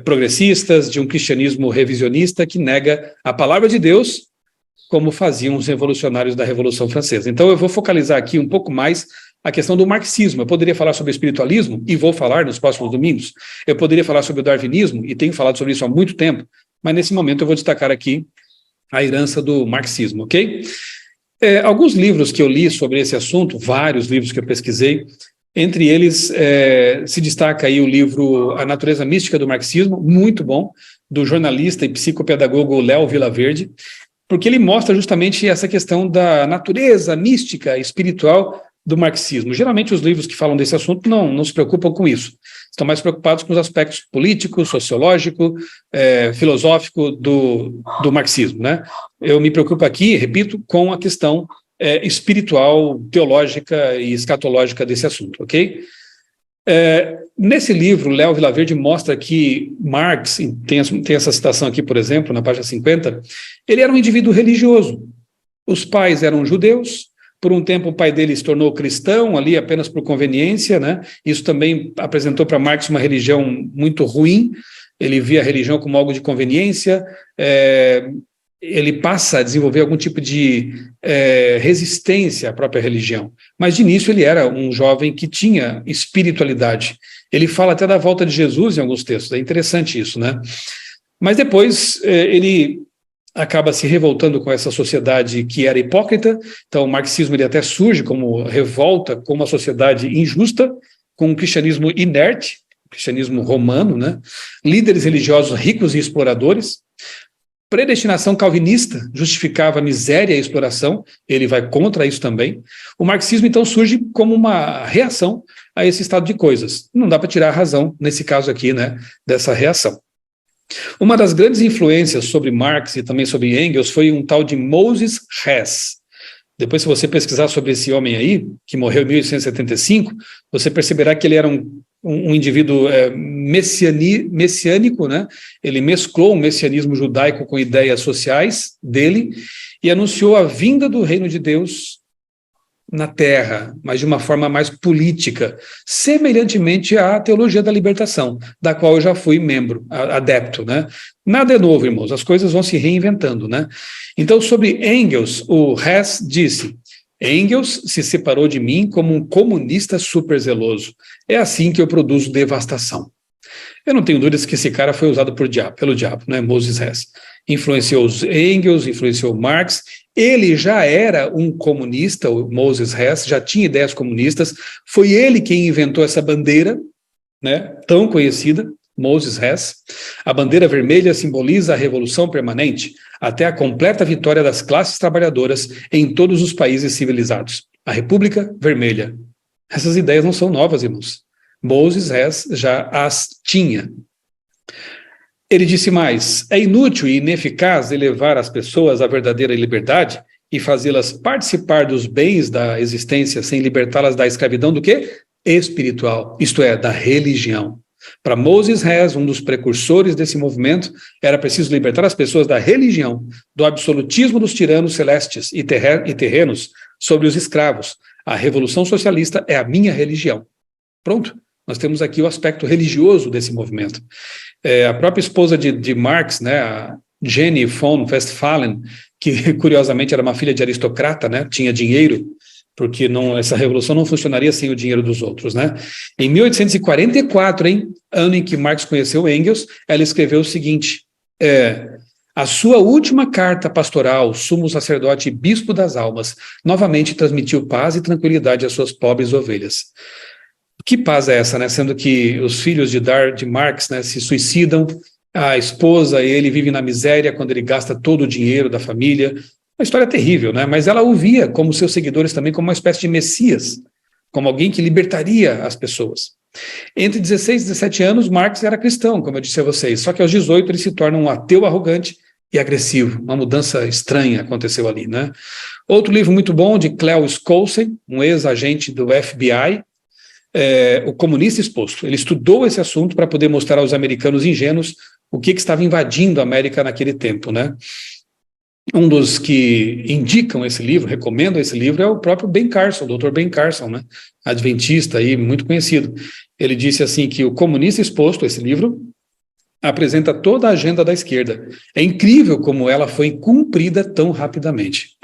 progressistas, de um cristianismo revisionista que nega a palavra de Deus, como faziam os revolucionários da Revolução Francesa. Então eu vou focalizar aqui um pouco mais a questão do marxismo. Eu poderia falar sobre o espiritualismo, e vou falar nos próximos domingos. Eu poderia falar sobre o darwinismo, e tenho falado sobre isso há muito tempo, mas nesse momento eu vou destacar aqui a herança do marxismo, ok? Alguns livros que eu li sobre esse assunto, vários livros que eu pesquisei, entre eles se destaca aí o livro A Natureza Mística do Marxismo, muito bom, do jornalista e psicopedagogo Léo Vilaverde, porque ele mostra justamente essa questão da natureza mística, espiritual do marxismo. Geralmente os livros que falam desse assunto não se preocupam com isso, estão mais preocupados com os aspectos político, sociológico, filosófico do marxismo, né? Eu me preocupo aqui, repito, com a questão espiritual, teológica e escatológica desse assunto, ok? Nesse livro, Léo Vilaverde mostra que Marx, tem essa citação aqui, por exemplo, na página 50, ele era um indivíduo religioso. Os pais eram judeus. Por um tempo o pai dele se tornou cristão, ali apenas por conveniência, né? Isso também apresentou para Marx uma religião muito ruim. Ele via a religião como algo de conveniência, ele passa a desenvolver algum tipo de resistência à própria religião. Mas, de início, ele era um jovem que tinha espiritualidade. Ele fala até da volta de Jesus em alguns textos, é interessante isso, né? Mas depois ele acaba se revoltando com essa sociedade que era hipócrita. Então, o marxismo ele até surge como revolta com uma sociedade injusta, com um cristianismo inerte, cristianismo romano, né? Líderes religiosos ricos e exploradores. Predestinação calvinista justificava a miséria e a exploração, ele vai contra isso também. O marxismo, então, surge como uma reação a esse estado de coisas. Não dá para tirar a razão, nesse caso aqui, né, dessa reação. Uma das grandes influências sobre Marx e também sobre Engels foi um tal de Moses Hess. Depois, se você pesquisar sobre esse homem aí, que morreu em 1875, você perceberá que ele era um indivíduo messiânico, né? Ele mesclou o messianismo judaico com ideias sociais dele e anunciou a vinda do reino de Deus na Terra, mas de uma forma mais política, semelhantemente à teologia da libertação, da qual eu já fui membro, adepto, né? Nada é novo, irmãos, as coisas vão se reinventando, né? Então, sobre Engels, o Hess disse: Engels se separou de mim como um comunista superzeloso. É assim que eu produzo devastação. Eu não tenho dúvidas que esse cara foi usado pelo diabo, né? Moses Hess. Influenciou os Engels, influenciou Marx. Ele já era um comunista, o Moses Hess, já tinha ideias comunistas. Foi ele quem inventou essa bandeira, né, tão conhecida, Moses Hess. A bandeira vermelha simboliza a revolução permanente, até a completa vitória das classes trabalhadoras em todos os países civilizados. A República Vermelha. Essas ideias não são novas, irmãos. Moses Hess já as tinha. Ele disse mais: é inútil e ineficaz elevar as pessoas à verdadeira liberdade e fazê-las participar dos bens da existência sem libertá-las da escravidão do quê? Espiritual, isto é, da religião. Para Moses Hess, um dos precursores desse movimento, era preciso libertar as pessoas da religião, do absolutismo dos tiranos celestes e terrenos sobre os escravos. A revolução socialista é a minha religião. Pronto, nós temos aqui o aspecto religioso desse movimento. A própria esposa de Marx, né, a Jenny von Westphalen, que curiosamente era uma filha de aristocrata, né, tinha dinheiro, porque essa revolução não funcionaria sem o dinheiro dos outros, né? Em 1844, ano em que Marx conheceu Engels, ela escreveu o seguinte: a sua última carta pastoral, sumo sacerdote e bispo das almas, novamente transmitiu paz e tranquilidade às suas pobres ovelhas. Que paz é essa, né? Sendo que os filhos de Marx, né, se suicidam, a esposa e ele vivem na miséria quando ele gasta todo o dinheiro da família. Uma história terrível, né? Mas ela o via, como seus seguidores também, como uma espécie de messias, como alguém que libertaria as pessoas. Entre 16 e 17 anos, Marx era cristão, como eu disse a vocês, só que aos 18 ele se torna um ateu arrogante e agressivo. Uma mudança estranha aconteceu ali, né? Outro livro muito bom, de Cleo Skousen, um ex-agente do FBI, O Comunista Exposto. Ele estudou esse assunto para poder mostrar aos americanos ingênuos o que estava invadindo a América naquele tempo, né? Um dos que indicam esse livro, recomendam esse livro, é o próprio Ben Carson, o Dr. Ben Carson, né? Adventista aí, muito conhecido. Ele disse assim que O Comunista Exposto, esse livro, apresenta toda a agenda da esquerda. É incrível como ela foi cumprida tão rapidamente.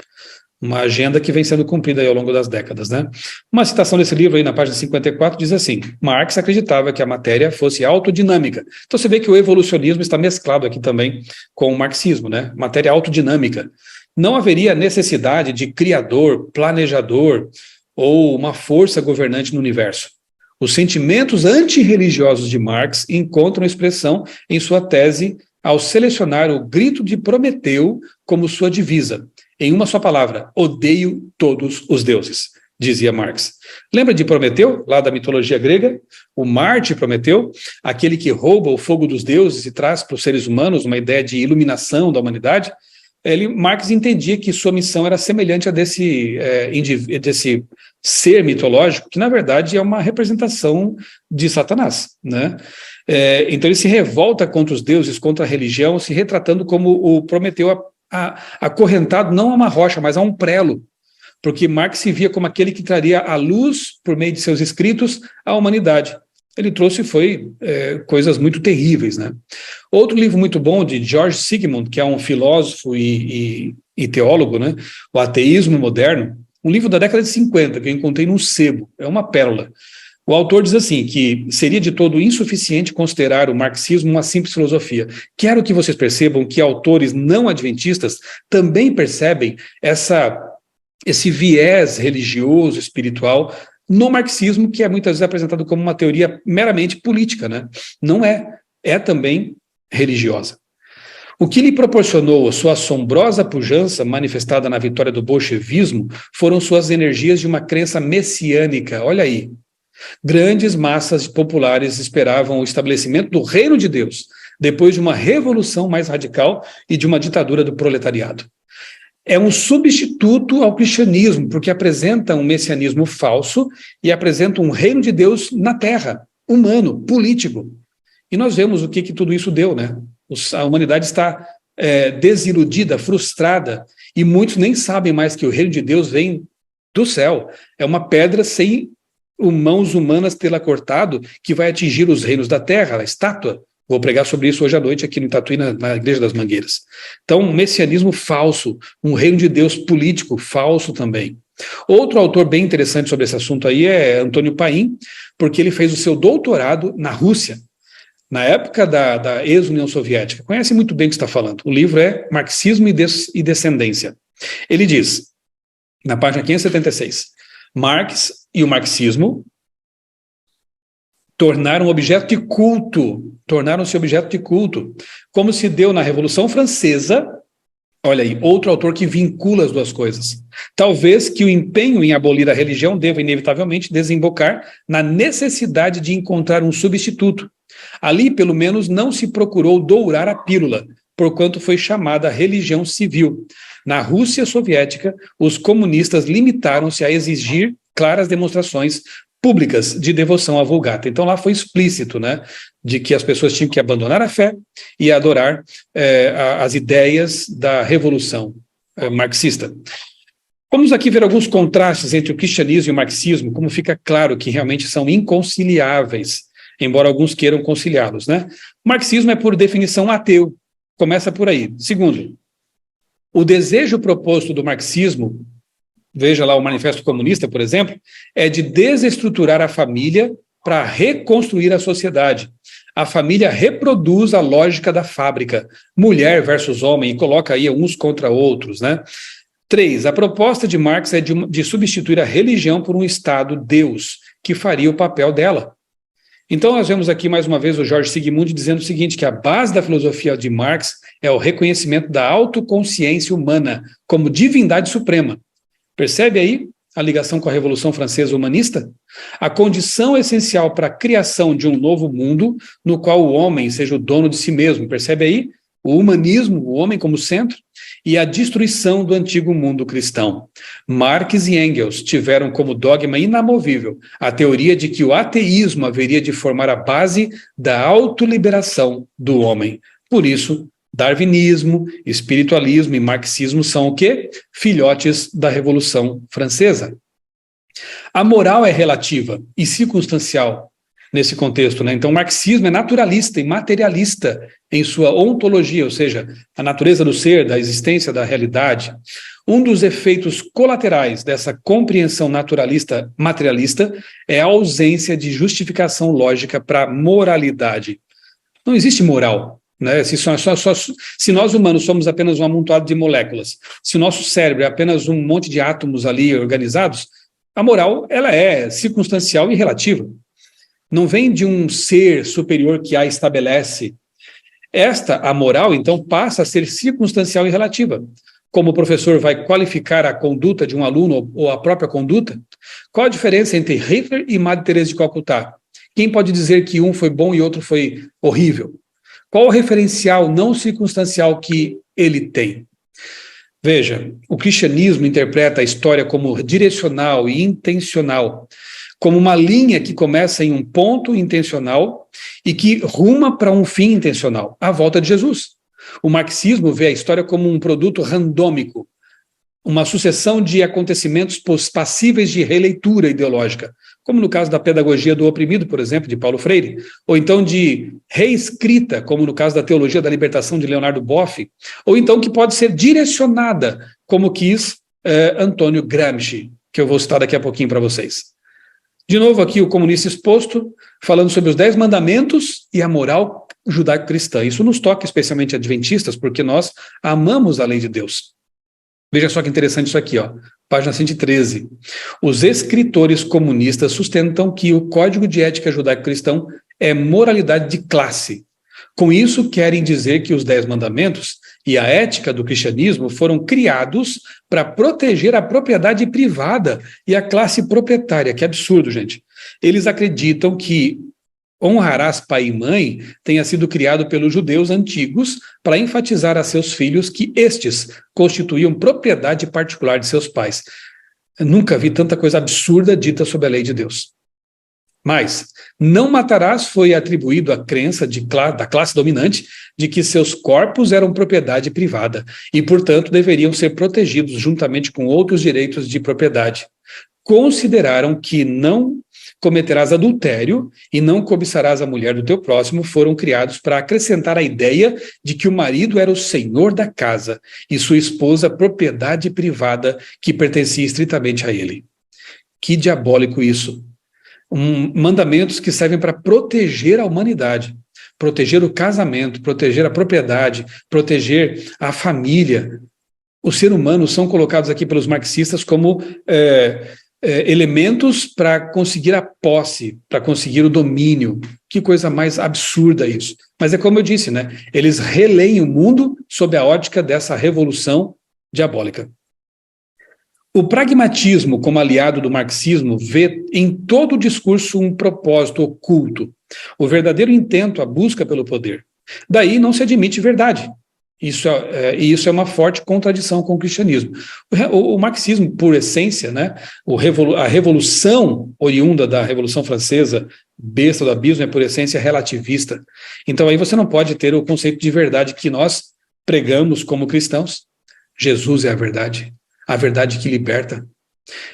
Uma agenda que vem sendo cumprida aí ao longo das décadas, né? Uma citação desse livro aí na página 54 diz assim: Marx acreditava que a matéria fosse autodinâmica. Então você vê que o evolucionismo está mesclado aqui também com o marxismo, né? Matéria autodinâmica. Não haveria necessidade de criador, planejador ou uma força governante no universo. Os sentimentos antirreligiosos de Marx encontram expressão em sua tese ao selecionar o grito de Prometeu como sua divisa. Em uma só palavra: odeio todos os deuses, dizia Marx. Lembra de Prometeu, lá da mitologia grega? O Marte Prometeu, aquele que rouba o fogo dos deuses e traz para os seres humanos uma ideia de iluminação da humanidade. Marx entendia que sua missão era semelhante a desse ser mitológico, que na verdade é uma representação de Satanás, né? Então ele se revolta contra os deuses, contra a religião, se retratando como o Prometeu acorrentado não a uma rocha, mas a um prelo, porque Marx se via como aquele que traria a luz, por meio de seus escritos, à humanidade. ele trouxe coisas muito terríveis, né? Outro livro muito bom de George Sigmund, que é um filósofo e teólogo, né? O Ateísmo Moderno, um livro da década de 50, que eu encontrei num sebo, é uma pérola. O autor diz assim, que seria de todo insuficiente considerar o marxismo uma simples filosofia. Quero que vocês percebam que autores não adventistas também percebem esse viés religioso, espiritual, no marxismo, que é muitas vezes apresentado como uma teoria meramente política, né? Não é. É também religiosa. O que lhe proporcionou a sua assombrosa pujança, manifestada na vitória do bolchevismo, foram suas energias de uma crença messiânica. Olha aí. Grandes massas populares esperavam o estabelecimento do reino de Deus, depois de uma revolução mais radical e de uma ditadura do proletariado. É um substituto ao cristianismo, porque apresenta um messianismo falso e apresenta um reino de Deus na terra, humano, político. E nós vemos o que tudo isso deu, né? A humanidade está desiludida, frustrada, e muitos nem sabem mais que o reino de Deus vem do céu. É uma pedra sem mãos humanas tê-la cortado, que vai atingir os reinos da terra, a estátua. Vou pregar sobre isso hoje à noite aqui no Tatuí, na Igreja das Mangueiras. Então, um messianismo falso, um reino de Deus político falso também. Outro autor bem interessante sobre esse assunto aí é Antônio Paim, porque ele fez o seu doutorado na Rússia, na época da ex-União Soviética. Conhece muito bem o que está falando. O livro é Marxismo e Descendência. Ele diz, na página 576, Marx e o marxismo tornaram-se objeto de culto, como se deu na Revolução Francesa. Olha aí, outro autor que vincula as duas coisas. Talvez que o empenho em abolir a religião deva inevitavelmente desembocar na necessidade de encontrar um substituto. Ali, pelo menos, não se procurou dourar a pílula, porquanto foi chamada religião civil. Na Rússia soviética, os comunistas limitaram-se a exigir claras demonstrações públicas de devoção à Vulgata. Então lá foi explícito, né, de que as pessoas tinham que abandonar a fé e adorar as ideias da revolução marxista. Vamos aqui ver alguns contrastes entre o cristianismo e o marxismo, como fica claro que realmente são inconciliáveis, embora alguns queiram conciliá-los, né? O marxismo é, por definição, ateu. Começa por aí. Segundo, o desejo proposto do marxismo, veja lá o Manifesto Comunista, por exemplo, é de desestruturar a família para reconstruir a sociedade. A família reproduz a lógica da fábrica, mulher versus homem, e coloca aí uns contra outros, né? 3. A proposta de Marx é de substituir a religião por um Estado Deus, que faria o papel dela. Então nós vemos aqui mais uma vez o George Sigmund dizendo o seguinte, que a base da filosofia de Marx é o reconhecimento da autoconsciência humana como divindade suprema. Percebe aí a ligação com a Revolução Francesa humanista? A condição essencial para a criação de um novo mundo no qual o homem seja o dono de si mesmo. Percebe aí? O humanismo, o homem como centro, e a destruição do antigo mundo cristão. Marx e Engels tiveram como dogma inamovível a teoria de que o ateísmo haveria de formar a base da autoliberação do homem. Por isso, darwinismo, espiritualismo e marxismo são o quê? Filhotes da Revolução Francesa. A moral é relativa e circunstancial nesse contexto, né? Então, o marxismo é naturalista e materialista em sua ontologia, ou seja, a natureza do ser, da existência, da realidade. Um dos efeitos colaterais dessa compreensão naturalista materialista é a ausência de justificação lógica para a moralidade. Não existe moral. Né? Se nós humanos somos apenas um amontoado de moléculas, se o nosso cérebro é apenas um monte de átomos ali organizados, a moral ela é circunstancial e relativa. Não vem de um ser superior que a estabelece. A moral, então, passa a ser circunstancial e relativa. Como o professor vai qualificar a conduta de um aluno ou a própria conduta? Qual a diferença entre Hitler e Madre Teresa de Calcutá? Quem pode dizer que um foi bom e outro foi horrível? Qual o referencial não circunstancial que ele tem? Veja, o cristianismo interpreta a história como direcional e intencional, como uma linha que começa em um ponto intencional e que ruma para um fim intencional, a volta de Jesus. O marxismo vê a história como um produto randômico, uma sucessão de acontecimentos passíveis de releitura ideológica, como no caso da pedagogia do oprimido, por exemplo, de Paulo Freire, ou então de reescrita, como no caso da teologia da libertação de Leonardo Boff, ou então que pode ser direcionada, como quis Antônio Gramsci, que eu vou citar daqui a pouquinho para vocês. De novo aqui o comunista exposto, falando sobre os 10 mandamentos e a moral judaico-cristã. Isso nos toca especialmente adventistas, porque nós amamos a lei de Deus. Veja só que interessante isso aqui, ó, página 113. Os escritores comunistas sustentam que o Código de Ética Judaico-Cristão é moralidade de classe. Com isso, querem dizer que os 10 mandamentos e a ética do cristianismo foram criados para proteger a propriedade privada e a classe proprietária. Que absurdo, gente. Eles acreditam que honrarás pai e mãe tenha sido criado pelos judeus antigos para enfatizar a seus filhos que estes constituíam propriedade particular de seus pais. Eu nunca vi tanta coisa absurda dita sobre a lei de Deus. Mas não matarás foi atribuído à crença da classe dominante de que seus corpos eram propriedade privada e, portanto, deveriam ser protegidos juntamente com outros direitos de propriedade. Consideraram que não cometerás adultério e não cobiçarás a mulher do teu próximo foram criados para acrescentar a ideia de que o marido era o senhor da casa e sua esposa propriedade privada que pertencia estritamente a ele. Que diabólico isso! Mandamentos que servem para proteger a humanidade, proteger o casamento, proteger a propriedade, proteger a família. Os seres humanos são colocados aqui pelos marxistas como elementos para conseguir a posse, para conseguir o domínio. Que coisa mais absurda isso. Mas é como eu disse, né? Eles releem o mundo sob a ótica dessa revolução diabólica. O pragmatismo, como aliado do marxismo, vê em todo o discurso um propósito oculto, o verdadeiro intento, a busca pelo poder. Daí não se admite verdade. Isso é uma forte contradição com o cristianismo. O marxismo, por essência, né, a revolução oriunda da Revolução Francesa, besta do abismo, é por essência relativista. Então aí você não pode ter o conceito de verdade que nós pregamos como cristãos. Jesus é a verdade que liberta.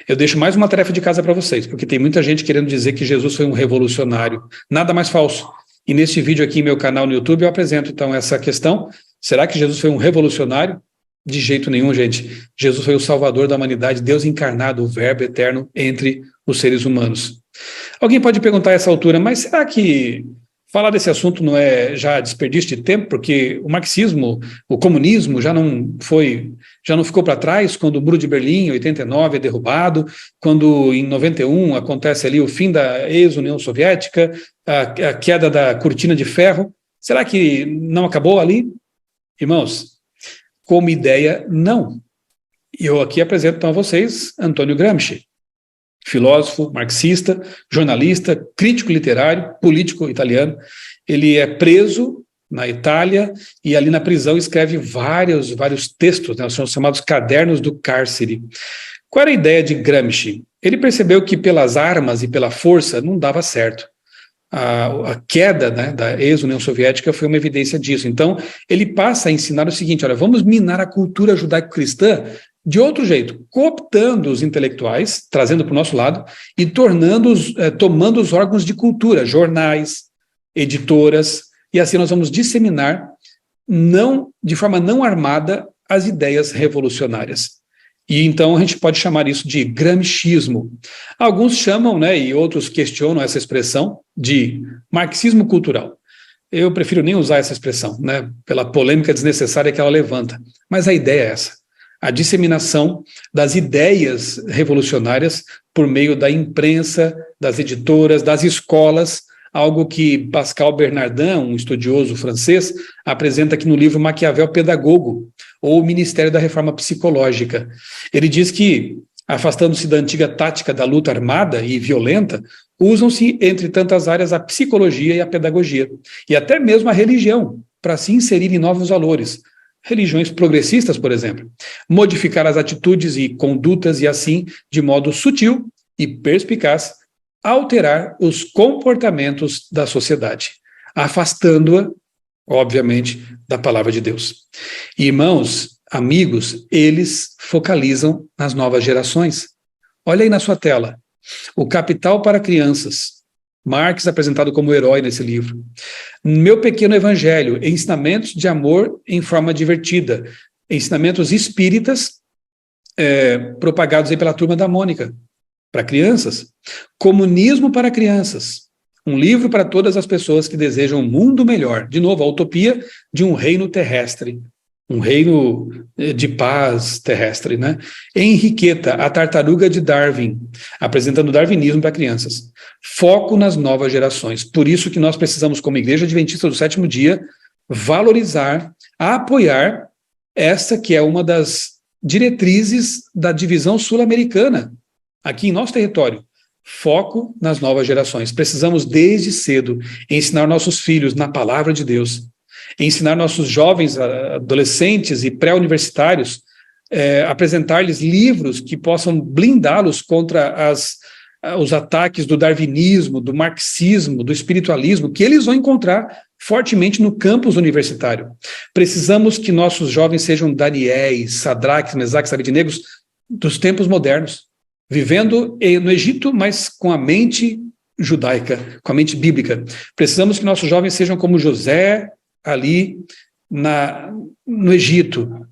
Eu deixo mais uma tarefa de casa para vocês, porque tem muita gente querendo dizer que Jesus foi um revolucionário. Nada mais falso. E neste vídeo aqui, meu canal no YouTube, eu apresento então essa questão. Será que Jesus foi um revolucionário? De jeito nenhum, gente. Jesus foi o salvador da humanidade, Deus encarnado, o verbo eterno entre os seres humanos. Alguém pode perguntar a essa altura, mas será que falar desse assunto não é já desperdício de tempo? Porque o marxismo, o comunismo já não ficou para trás quando o Muro de Berlim, em 89, é derrubado, quando em 91 acontece ali o fim da ex-União Soviética, a queda da cortina de ferro. Será que não acabou ali? Irmãos, como ideia, não. E eu aqui apresento então a vocês Antônio Gramsci, filósofo, marxista, jornalista, crítico literário, político italiano. Ele é preso na Itália e ali na prisão escreve vários textos, né, são chamados cadernos do cárcere. Qual era a ideia de Gramsci? Ele percebeu que pelas armas e pela força não dava certo. A queda, né, da ex-União Soviética foi uma evidência disso. Então, ele passa a ensinar o seguinte: olha, vamos minar a cultura judaico-cristã de outro jeito, cooptando os intelectuais, trazendo para o nosso lado, e tomando os órgãos de cultura, jornais, editoras, e assim nós vamos disseminar, de forma não armada, as ideias revolucionárias. E então a gente pode chamar isso de gramscismo. Alguns chamam, né, e outros questionam essa expressão de marxismo cultural. Eu prefiro nem usar essa expressão, né, pela polêmica desnecessária que ela levanta. Mas a ideia é essa: a disseminação das ideias revolucionárias por meio da imprensa, das editoras, das escolas, algo que Pascal Bernardin, um estudioso francês, apresenta aqui no livro Maquiavel Pedagogo, ou o Ministério da Reforma Psicológica. Ele diz que, afastando-se da antiga tática da luta armada e violenta, usam-se, entre tantas áreas, a psicologia e a pedagogia, e até mesmo a religião, para se inserir em novos valores. Religiões progressistas, por exemplo, modificar as atitudes e condutas e assim, de modo sutil e perspicaz, alterar os comportamentos da sociedade, afastando-a, obviamente, da palavra de Deus. Irmãos, amigos, eles focalizam nas novas gerações. Olha aí na sua tela, O Capital para Crianças, Marx apresentado como herói nesse livro. Meu Pequeno Evangelho, ensinamentos de amor em forma divertida, ensinamentos espíritas propagados aí pela Turma da Mônica, para crianças. Comunismo para Crianças, um livro para todas as pessoas que desejam um mundo melhor. De novo, a utopia de um reino terrestre, um reino de paz terrestre, né? Henriqueta, a tartaruga de Darwin, apresentando o darwinismo para crianças. Foco nas novas gerações. Por isso que nós precisamos, como Igreja Adventista do Sétimo Dia, valorizar, apoiar essa que é uma das diretrizes da divisão sul-americana, aqui em nosso território. Foco nas novas gerações. Precisamos, desde cedo, ensinar nossos filhos na palavra de Deus, ensinar nossos jovens, adolescentes e pré-universitários, apresentar-lhes livros que possam blindá-los contra os ataques do darwinismo, do marxismo, do espiritualismo, que eles vão encontrar fortemente no campus universitário. Precisamos que nossos jovens sejam Daniéis, Sadraques, Mesaques, Abednegos dos tempos modernos, vivendo no Egito, mas com a mente judaica, com a mente bíblica. Precisamos que nossos jovens sejam como José, ali no Egito.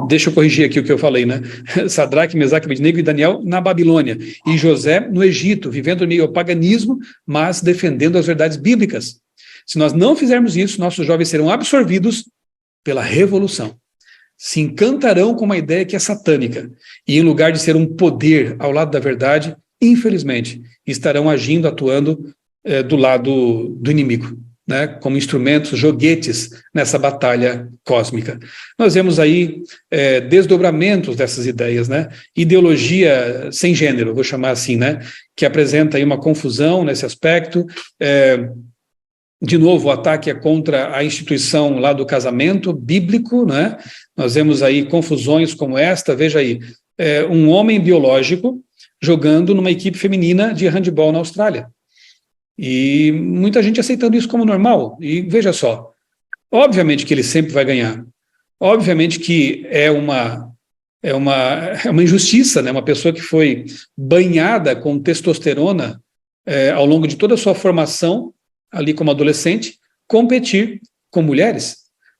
Deixa eu corrigir aqui o que eu falei, né? Sadraque, Mesaque, Abednego e Daniel na Babilônia, e José no Egito, vivendo no meio ao paganismo, mas defendendo as verdades bíblicas. Se nós não fizermos isso, nossos jovens serão absorvidos pela revolução. Se encantarão com uma ideia que é satânica, e em lugar de ser um poder ao lado da verdade, infelizmente, estarão agindo, atuando do lado do inimigo, né, como instrumentos, joguetes nessa batalha cósmica. Nós vemos aí desdobramentos dessas ideias, né, ideologia sem gênero, vou chamar assim, né, que apresenta aí uma confusão nesse aspecto. De novo, o ataque é contra a instituição lá do casamento bíblico, né? Nós vemos aí confusões como esta, veja aí, um homem biológico jogando numa equipe feminina de handebol na Austrália. E muita gente aceitando isso como normal. E veja só, obviamente que ele sempre vai ganhar. Obviamente que é uma injustiça, né? Uma pessoa que foi banhada com testosterona ao longo de toda a sua formação, ali como adolescente, competir com mulheres.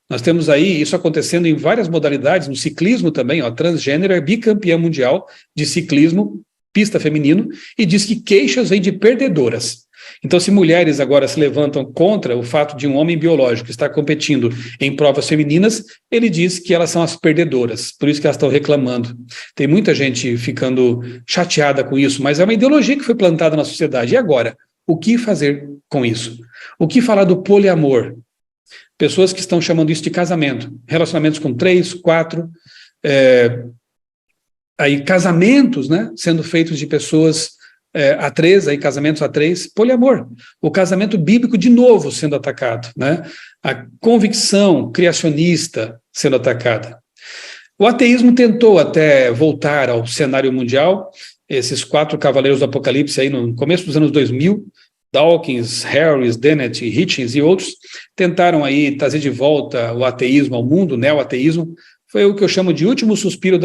Nós temos aí isso acontecendo em várias modalidades, no ciclismo também, ó, transgênero é bicampeã mundial de ciclismo, pista feminino, e diz que queixas vêm de perdedoras. Então, se mulheres agora se levantam contra o fato de um homem biológico estar competindo em provas femininas, ele diz que elas são as perdedoras, por isso que elas estão reclamando. Tem muita gente ficando chateada com isso, mas é uma ideologia que foi plantada na sociedade. E agora? O que fazer com isso? O que falar do poliamor? Pessoas que estão chamando isso de casamento, relacionamentos com 3, 4, aí casamentos, né, sendo feitos de pessoas a 3, aí casamentos a 3, poliamor. O casamento bíblico de novo sendo atacado, né? A convicção criacionista sendo atacada. O ateísmo tentou até voltar ao cenário mundial. Esses 4 cavaleiros do Apocalipse aí no começo dos anos 2000, Dawkins, Harris, Dennett, Hitchens e outros, tentaram aí trazer de volta o ateísmo ao mundo, o neo-ateísmo. Foi o que eu chamo de último suspiro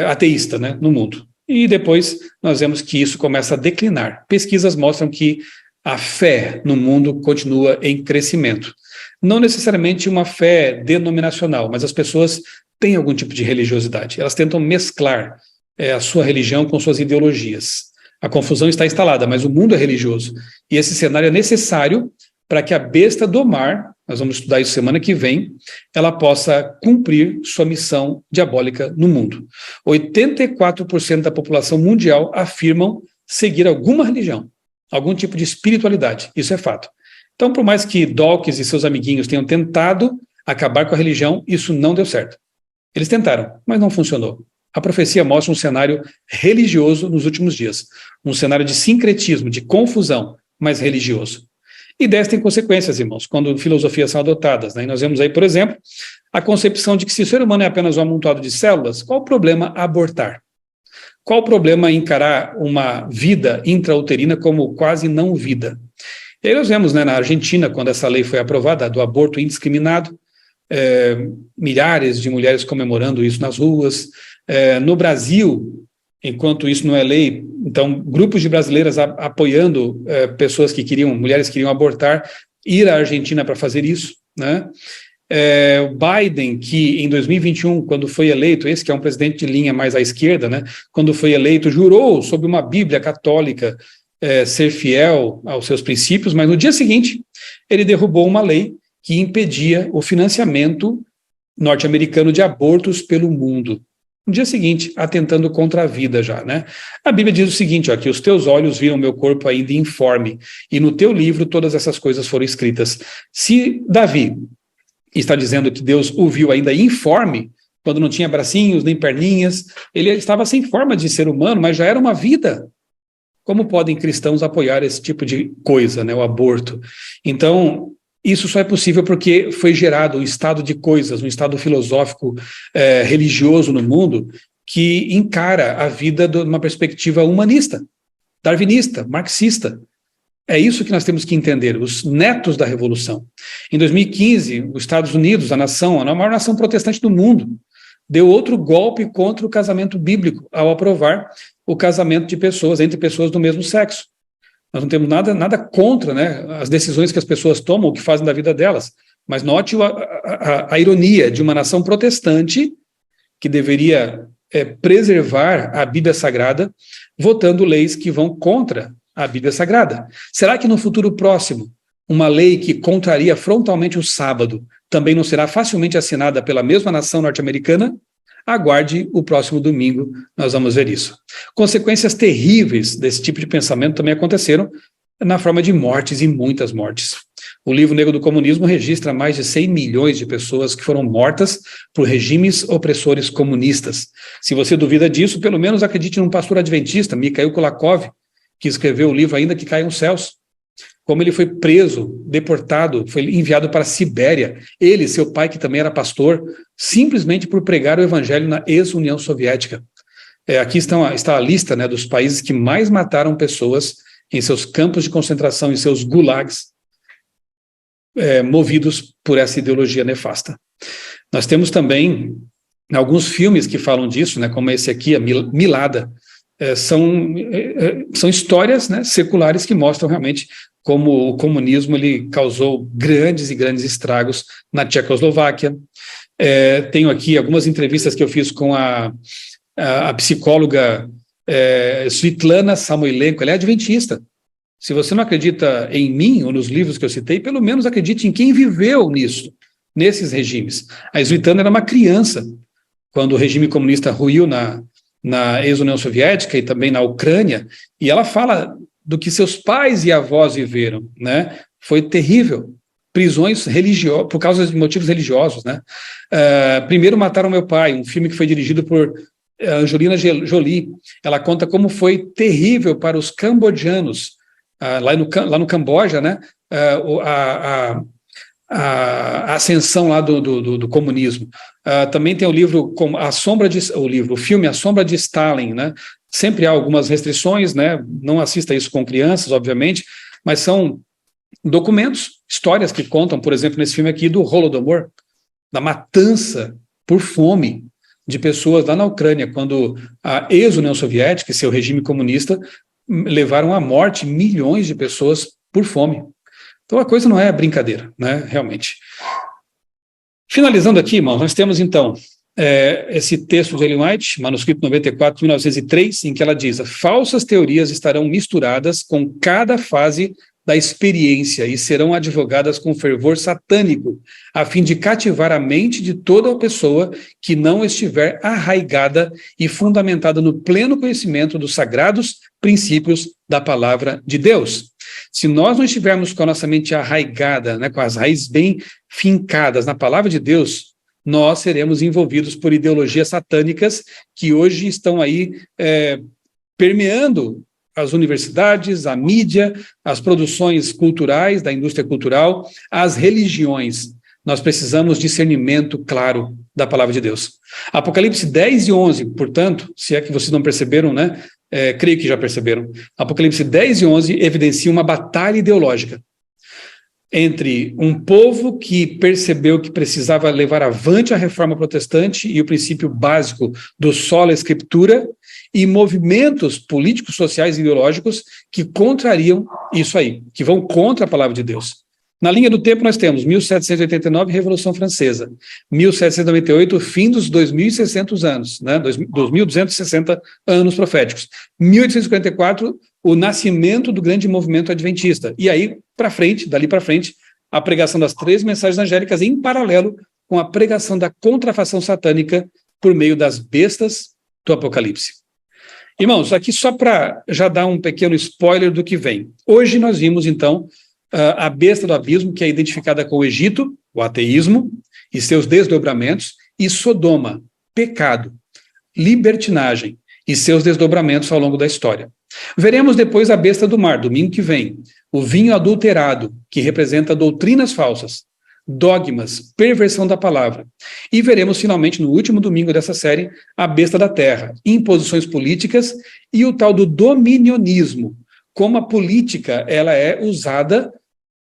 ateísta, né, no mundo. E depois nós vemos que isso começa a declinar. Pesquisas mostram que a fé no mundo continua em crescimento. Não necessariamente uma fé denominacional, mas as pessoas têm algum tipo de religiosidade. Elas tentam mesclar a sua religião com suas ideologias. A confusão está instalada, mas o mundo é religioso. E esse cenário é necessário para que a besta do mar, nós vamos estudar isso semana que vem, ela possa cumprir sua missão diabólica no mundo. 84% da população mundial afirmam seguir alguma religião, algum tipo de espiritualidade. Isso é fato. Então, por mais que Dawkins e seus amiguinhos tenham tentado acabar com a religião, isso não deu certo. Eles tentaram, mas não funcionou. A profecia mostra um cenário religioso nos últimos dias, um cenário de sincretismo, de confusão, mas religioso. Ideias têm consequências, irmãos, quando filosofias são adotadas, né? E nós vemos aí, por exemplo, a concepção de que se o ser humano é apenas um amontoado de células, qual o problema abortar? Qual o problema encarar uma vida intrauterina como quase não vida? E aí nós vemos, né, na Argentina, quando essa lei foi aprovada, do aborto indiscriminado, milhares de mulheres comemorando isso nas ruas. No Brasil, enquanto isso não é lei, então grupos de brasileiras apoiando pessoas que mulheres que queriam abortar, ir à Argentina para fazer isso, né? O Biden, que em 2021, quando foi eleito, esse que é um presidente de linha mais à esquerda, né, quando foi eleito, jurou sob uma Bíblia católica ser fiel aos seus princípios, mas no dia seguinte ele derrubou uma lei que impedia o financiamento norte-americano de abortos pelo mundo. No dia seguinte, atentando contra a vida já, né? A Bíblia diz o seguinte, ó, que os teus olhos viram meu corpo ainda informe, e no teu livro todas essas coisas foram escritas. Se Davi está dizendo que Deus o viu ainda informe, quando não tinha bracinhos nem perninhas, ele estava sem forma de ser humano, mas já era uma vida. Como podem cristãos apoiar esse tipo de coisa, né, o aborto? Então, isso só é possível porque foi gerado um estado de coisas, um estado filosófico religioso no mundo que encara a vida de uma perspectiva humanista, darwinista, marxista. É isso que nós temos que entender, os netos da Revolução. Em 2015, os Estados Unidos, a maior nação protestante do mundo, deu outro golpe contra o casamento bíblico ao aprovar o casamento de pessoas, entre pessoas do mesmo sexo. Nós não temos nada contra, né, as decisões que as pessoas tomam, o que fazem da vida delas, mas note a ironia de uma nação protestante que deveria preservar a Bíblia Sagrada, votando leis que vão contra a Bíblia Sagrada. Será que no futuro próximo, uma lei que contraria frontalmente o sábado também não será facilmente assinada pela mesma nação norte-americana? Aguarde o próximo domingo, nós vamos ver isso. Consequências terríveis desse tipo de pensamento também aconteceram na forma de mortes e muitas mortes. O livro Negro do Comunismo registra mais de 100 milhões de pessoas que foram mortas por regimes opressores comunistas. Se você duvida disso, pelo menos acredite num pastor adventista, Mikhail Kulakov, que escreveu o livro Ainda que Caiam os Céus. Como ele foi preso, deportado, foi enviado para a Sibéria. Ele, seu pai, que também era pastor, simplesmente por pregar o evangelho na ex-União Soviética. Aqui está a lista, né, dos países que mais mataram pessoas em seus campos de concentração, em seus gulags, movidos por essa ideologia nefasta. Nós temos também alguns filmes que falam disso, né, como esse aqui, a Milada. São histórias, né, seculares que mostram realmente como o comunismo ele causou grandes e grandes estragos na Tchecoslováquia. Tenho aqui algumas entrevistas que eu fiz com a psicóloga Svitlana Samoilenko, ela é adventista. Se você não acredita em mim ou nos livros que eu citei, pelo menos acredite em quem viveu nesses regimes. A Svitlana era uma criança quando o regime comunista ruiu na ex-União Soviética e também na Ucrânia, e ela fala do que seus pais e avós viveram, né? Foi terrível. Prisões religiosas, por causa de motivos religiosos, né? Primeiro mataram meu pai, um filme que foi dirigido por Angelina Jolie. Ela conta como foi terrível para os cambodjanos, lá no Camboja, né? A ascensão lá do comunismo. Também tem o livro, o filme A Sombra de Stalin, né? Sempre há algumas restrições, né? Não assista isso com crianças, obviamente, mas são documentos, histórias que contam, por exemplo, nesse filme aqui do Holodomor, da matança por fome de pessoas lá na Ucrânia, quando a ex-União Soviética e seu regime comunista levaram à morte milhões de pessoas por fome. Então a coisa não é brincadeira, né? Realmente. Finalizando aqui, irmãos, nós temos então esse texto de Ellen White, manuscrito 94, 1903, em que ela diz: falsas teorias estarão misturadas com cada fase da experiência e serão advogadas com fervor satânico, a fim de cativar a mente de toda pessoa que não estiver arraigada e fundamentada no pleno conhecimento dos sagrados princípios da palavra de Deus. Se nós não estivermos com a nossa mente arraigada, né, com as raízes bem fincadas na palavra de Deus, nós seremos envolvidos por ideologias satânicas que hoje estão aí permeando as universidades, a mídia, as produções culturais, da indústria cultural, as religiões. Nós precisamos de discernimento claro da palavra de Deus. Apocalipse 10 e 11, portanto, se é que vocês não perceberam, né? Creio que já perceberam. Apocalipse 10 e 11 evidenciam uma batalha ideológica. entre um povo que percebeu que precisava levar avante a reforma protestante e o princípio básico do sola escritura, e movimentos políticos, sociais e ideológicos que contrariam isso aí, que vão contra a palavra de Deus. Na linha do tempo nós temos 1789, Revolução Francesa, 1798, fim dos 2.600 anos, né, 2.260 anos proféticos, 1844, o nascimento do grande movimento adventista, e aí para frente, dali para frente, a pregação das 3 mensagens angélicas em paralelo com a pregação da contrafação satânica por meio das bestas do Apocalipse. Irmãos, aqui só para já dar um pequeno spoiler do que vem. Hoje nós vimos, então, a besta do abismo, que é identificada com o Egito, o ateísmo, e seus desdobramentos, e Sodoma, pecado, libertinagem, e seus desdobramentos ao longo da história. Veremos depois a besta do mar, domingo que vem, o vinho adulterado, que representa doutrinas falsas, dogmas, perversão da palavra. E veremos finalmente, no último domingo dessa série, a besta da terra, imposições políticas e o tal do dominionismo, como a política ela é usada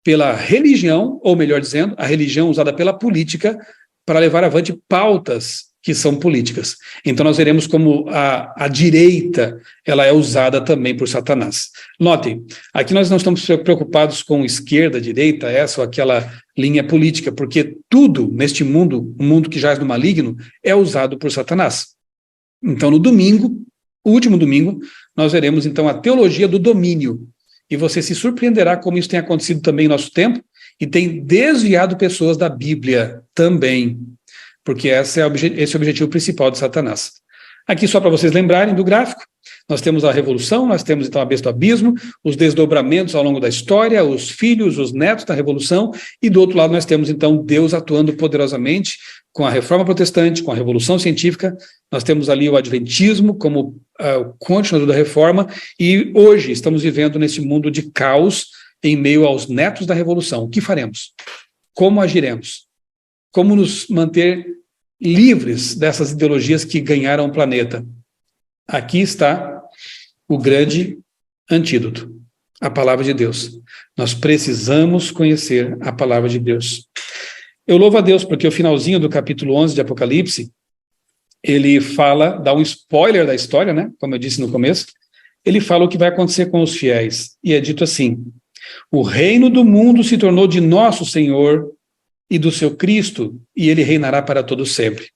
pela religião, ou melhor dizendo, a religião usada pela política para levar avante pautas que são políticas. Então nós veremos como a direita ela é usada também por Satanás. Notem, aqui nós não estamos preocupados com esquerda, direita, essa ou aquela linha política, porque tudo neste mundo, o mundo que jaz no maligno, é usado por Satanás. Então no domingo, o último domingo, nós veremos então a teologia do domínio, e você se surpreenderá como isso tem acontecido também em nosso tempo, e tem desviado pessoas da Bíblia também, porque esse é o objetivo principal de Satanás. Aqui só para vocês lembrarem do gráfico, nós temos a Revolução, nós temos então a besta do abismo, os desdobramentos ao longo da história, os filhos, os netos da Revolução, e do outro lado nós temos então Deus atuando poderosamente com a Reforma Protestante, com a Revolução Científica, nós temos ali o Adventismo como o continuador da Reforma, e hoje estamos vivendo nesse mundo de caos em meio aos netos da Revolução. O que faremos? Como agiremos? Como nos manter livres dessas ideologias que ganharam o planeta? Aqui está o grande antídoto, a palavra de Deus. Nós precisamos conhecer a palavra de Deus. Eu louvo a Deus porque o finalzinho do capítulo 11 de Apocalipse, ele fala, dá um spoiler da história, né? Como eu disse no começo, ele fala o que vai acontecer com os fiéis. E é dito assim: o reino do mundo se tornou de nosso Senhor e do seu Cristo, e ele reinará para todo sempre.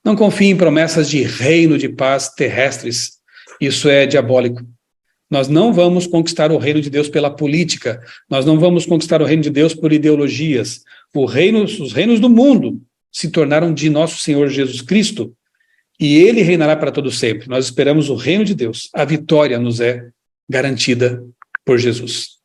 Não confie em promessas de reino de paz terrestres. Isso é diabólico. Nós não vamos conquistar o reino de Deus pela política. Nós não vamos conquistar o reino de Deus por ideologias. Os reinos do mundo se tornaram de nosso Senhor Jesus Cristo, e ele reinará para todo sempre. Nós esperamos o reino de Deus. A vitória nos é garantida por Jesus.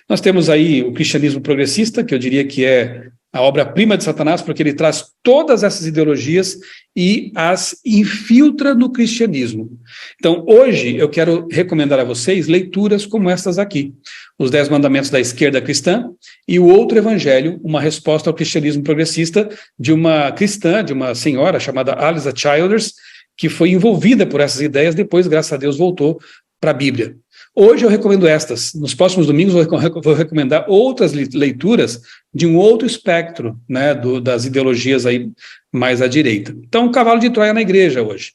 Nós temos aí o cristianismo progressista, que eu diria que é a obra-prima de Satanás, porque ele traz todas essas ideologias e as infiltra no cristianismo. Então, hoje, eu quero recomendar a vocês leituras como estas aqui. Os 10 Mandamentos da Esquerda Cristã e o Outro Evangelho, uma resposta ao cristianismo progressista de uma cristã, de uma senhora chamada Aliza Childers, que foi envolvida por essas ideias, depois, graças a Deus, voltou para a Bíblia. Hoje eu recomendo estas. Nos próximos domingos vou recomendar outras leituras de um outro espectro, né, das ideologias aí mais à direita. Então, o cavalo de Troia na igreja hoje.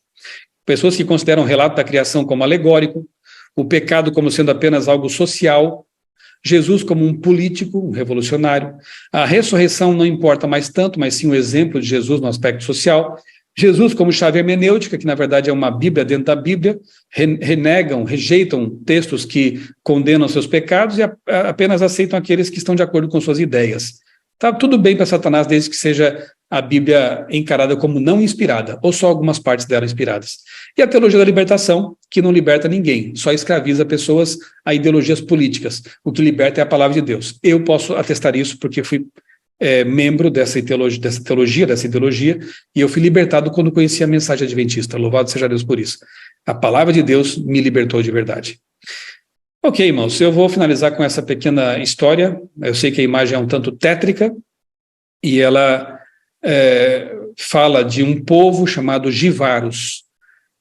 Pessoas que consideram o relato da criação como alegórico, o pecado como sendo apenas algo social, Jesus como um político, um revolucionário, a ressurreição não importa mais tanto, mas sim o exemplo de Jesus no aspecto social, Jesus como chave hermenêutica, que na verdade é uma Bíblia dentro da Bíblia, rejeitam textos que condenam seus pecados e apenas aceitam aqueles que estão de acordo com suas ideias. Tá tudo bem para Satanás, desde que seja a Bíblia encarada como não inspirada, ou só algumas partes dela inspiradas. E a teologia da libertação, que não liberta ninguém, só escraviza pessoas a ideologias políticas. O que liberta é a palavra de Deus. Eu posso atestar isso porque fui membro dessa ideologia, e eu fui libertado quando conheci a mensagem adventista. Louvado seja Deus por isso. A palavra de Deus me libertou de verdade. Ok, irmãos, eu vou finalizar com essa pequena história. Eu sei que a imagem é um tanto tétrica, e ela fala de um povo chamado Jivaros.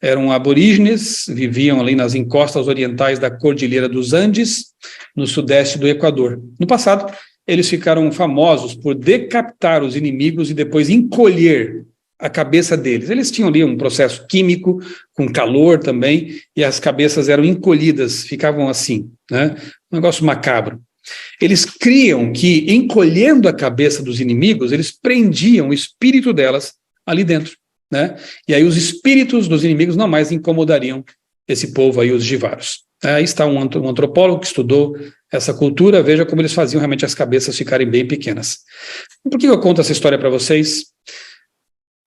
Eram aborígenes, viviam ali nas encostas orientais da Cordilheira dos Andes, no sudeste do Equador. No passado, eles ficaram famosos por decapitar os inimigos e depois encolher a cabeça deles. Eles tinham ali um processo químico, com calor também, e as cabeças eram encolhidas, ficavam assim, né? Um negócio macabro. Eles criam que, encolhendo a cabeça dos inimigos, eles prendiam o espírito delas ali dentro, né? E aí os espíritos dos inimigos não mais incomodariam esse povo aí, os jivaros. Aí está um antropólogo que estudou essa cultura, veja como eles faziam realmente as cabeças ficarem bem pequenas. Por que eu conto essa história para vocês?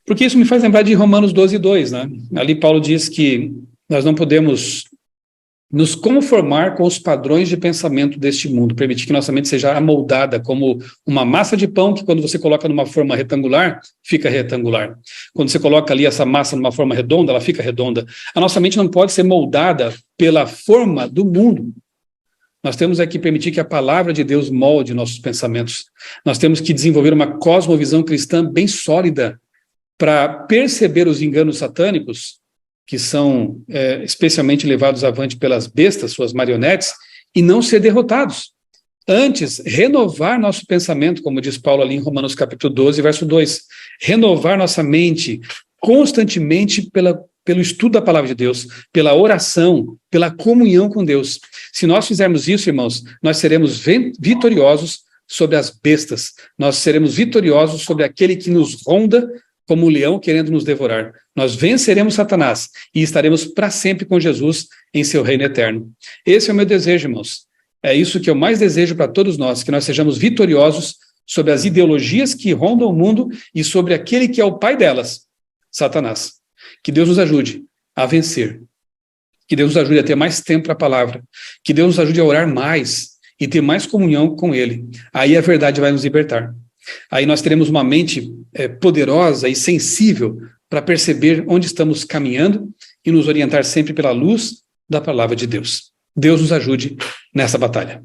Porque isso me faz lembrar de Romanos 12:2, né? Ali Paulo diz que nós não podemos nos conformar com os padrões de pensamento deste mundo, permitir que nossa mente seja amoldada como uma massa de pão que, quando você coloca numa forma retangular, fica retangular. Quando você coloca ali essa massa numa forma redonda, ela fica redonda. A nossa mente não pode ser moldada pela forma do mundo. Nós temos que permitir que a palavra de Deus molde nossos pensamentos. Nós temos que desenvolver uma cosmovisão cristã bem sólida para perceber os enganos satânicos, que são especialmente levados avante pelas bestas, suas marionetes, e não ser derrotados. Antes, renovar nosso pensamento, como diz Paulo ali em Romanos capítulo 12, verso 2. Renovar nossa mente constantemente pelo estudo da palavra de Deus, pela oração, pela comunhão com Deus. Se nós fizermos isso, irmãos, nós seremos vitoriosos sobre as bestas. Nós seremos vitoriosos sobre aquele que nos ronda como um leão querendo nos devorar. Nós venceremos Satanás e estaremos para sempre com Jesus em seu reino eterno. Esse é o meu desejo, irmãos. É isso que eu mais desejo para todos nós, que nós sejamos vitoriosos sobre as ideologias que rondam o mundo e sobre aquele que é o pai delas, Satanás. Que Deus nos ajude a vencer. Que Deus nos ajude a ter mais tempo para a palavra. Que Deus nos ajude a orar mais e ter mais comunhão com Ele. Aí a verdade vai nos libertar. Aí nós teremos uma mente poderosa e sensível para perceber onde estamos caminhando e nos orientar sempre pela luz da palavra de Deus. Deus nos ajude nessa batalha.